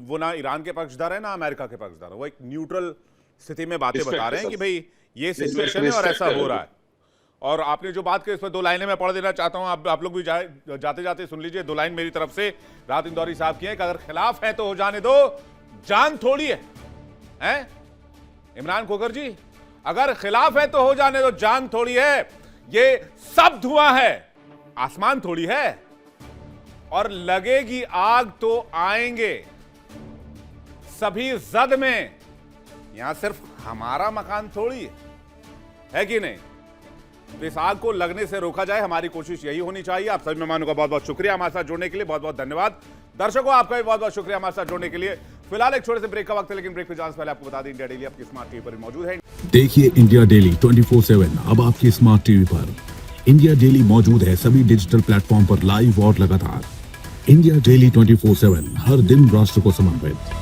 S1: वो ना ईरान के पक्षधर है ना अमेरिका के पक्षधर है, वो एक न्यूट्रल स्थिति में बातें बता रहे हैं कि भाई ये सिचुएशन है और ऐसा हो रहा है। और आपने जो बात की इसमें 2 लाइनें मैं पढ़ देना चाहता हूं, आप लोग भी जाते जाते सुन लीजिए। 2 लाइन मेरी तरफ से राहत इंदौरी साहब की है कि अगर खिलाफ है तो हो जाने दो, जान थोड़ी है, हैं? इमरान खोखर जी, अगर खिलाफ है तो हो जाने दो, जान थोड़ी है। ये सब धुआं है, आसमान थोड़ी है। और लगेगी आग तो आएंगे सभी जद में। यहां सिर्फ हमारा मकान थोड़ी है कि नहीं? तो इस आग को लगने से रोका जाए, हमारी कोशिश यही होनी चाहिए। आप सभी मेहमानों का बहुत बहुत शुक्रिया हमारे साथ जुड़ने के लिए, बहुत बहुत धन्यवाद। दर्शकों आपका भी बहुत बहुत शुक्रिया हमारे साथ जुड़ने के लिए। फिलहाल एक छोटे से ब्रेक का वक्त है, लेकिन ब्रेक पे जाने से पहले आपको बता दें इंडिया डेली आपकी स्मार्ट टीवी पर मौजूद है।
S7: देखिए इंडिया डेली 24/7 अब आपकी स्मार्ट टीवी पर। इंडिया डेली मौजूद है सभी डिजिटल प्लेटफॉर्म पर लाइव और लगातार। इंडिया डेली 24/7 हर दिन राष्ट्र को समर्पित।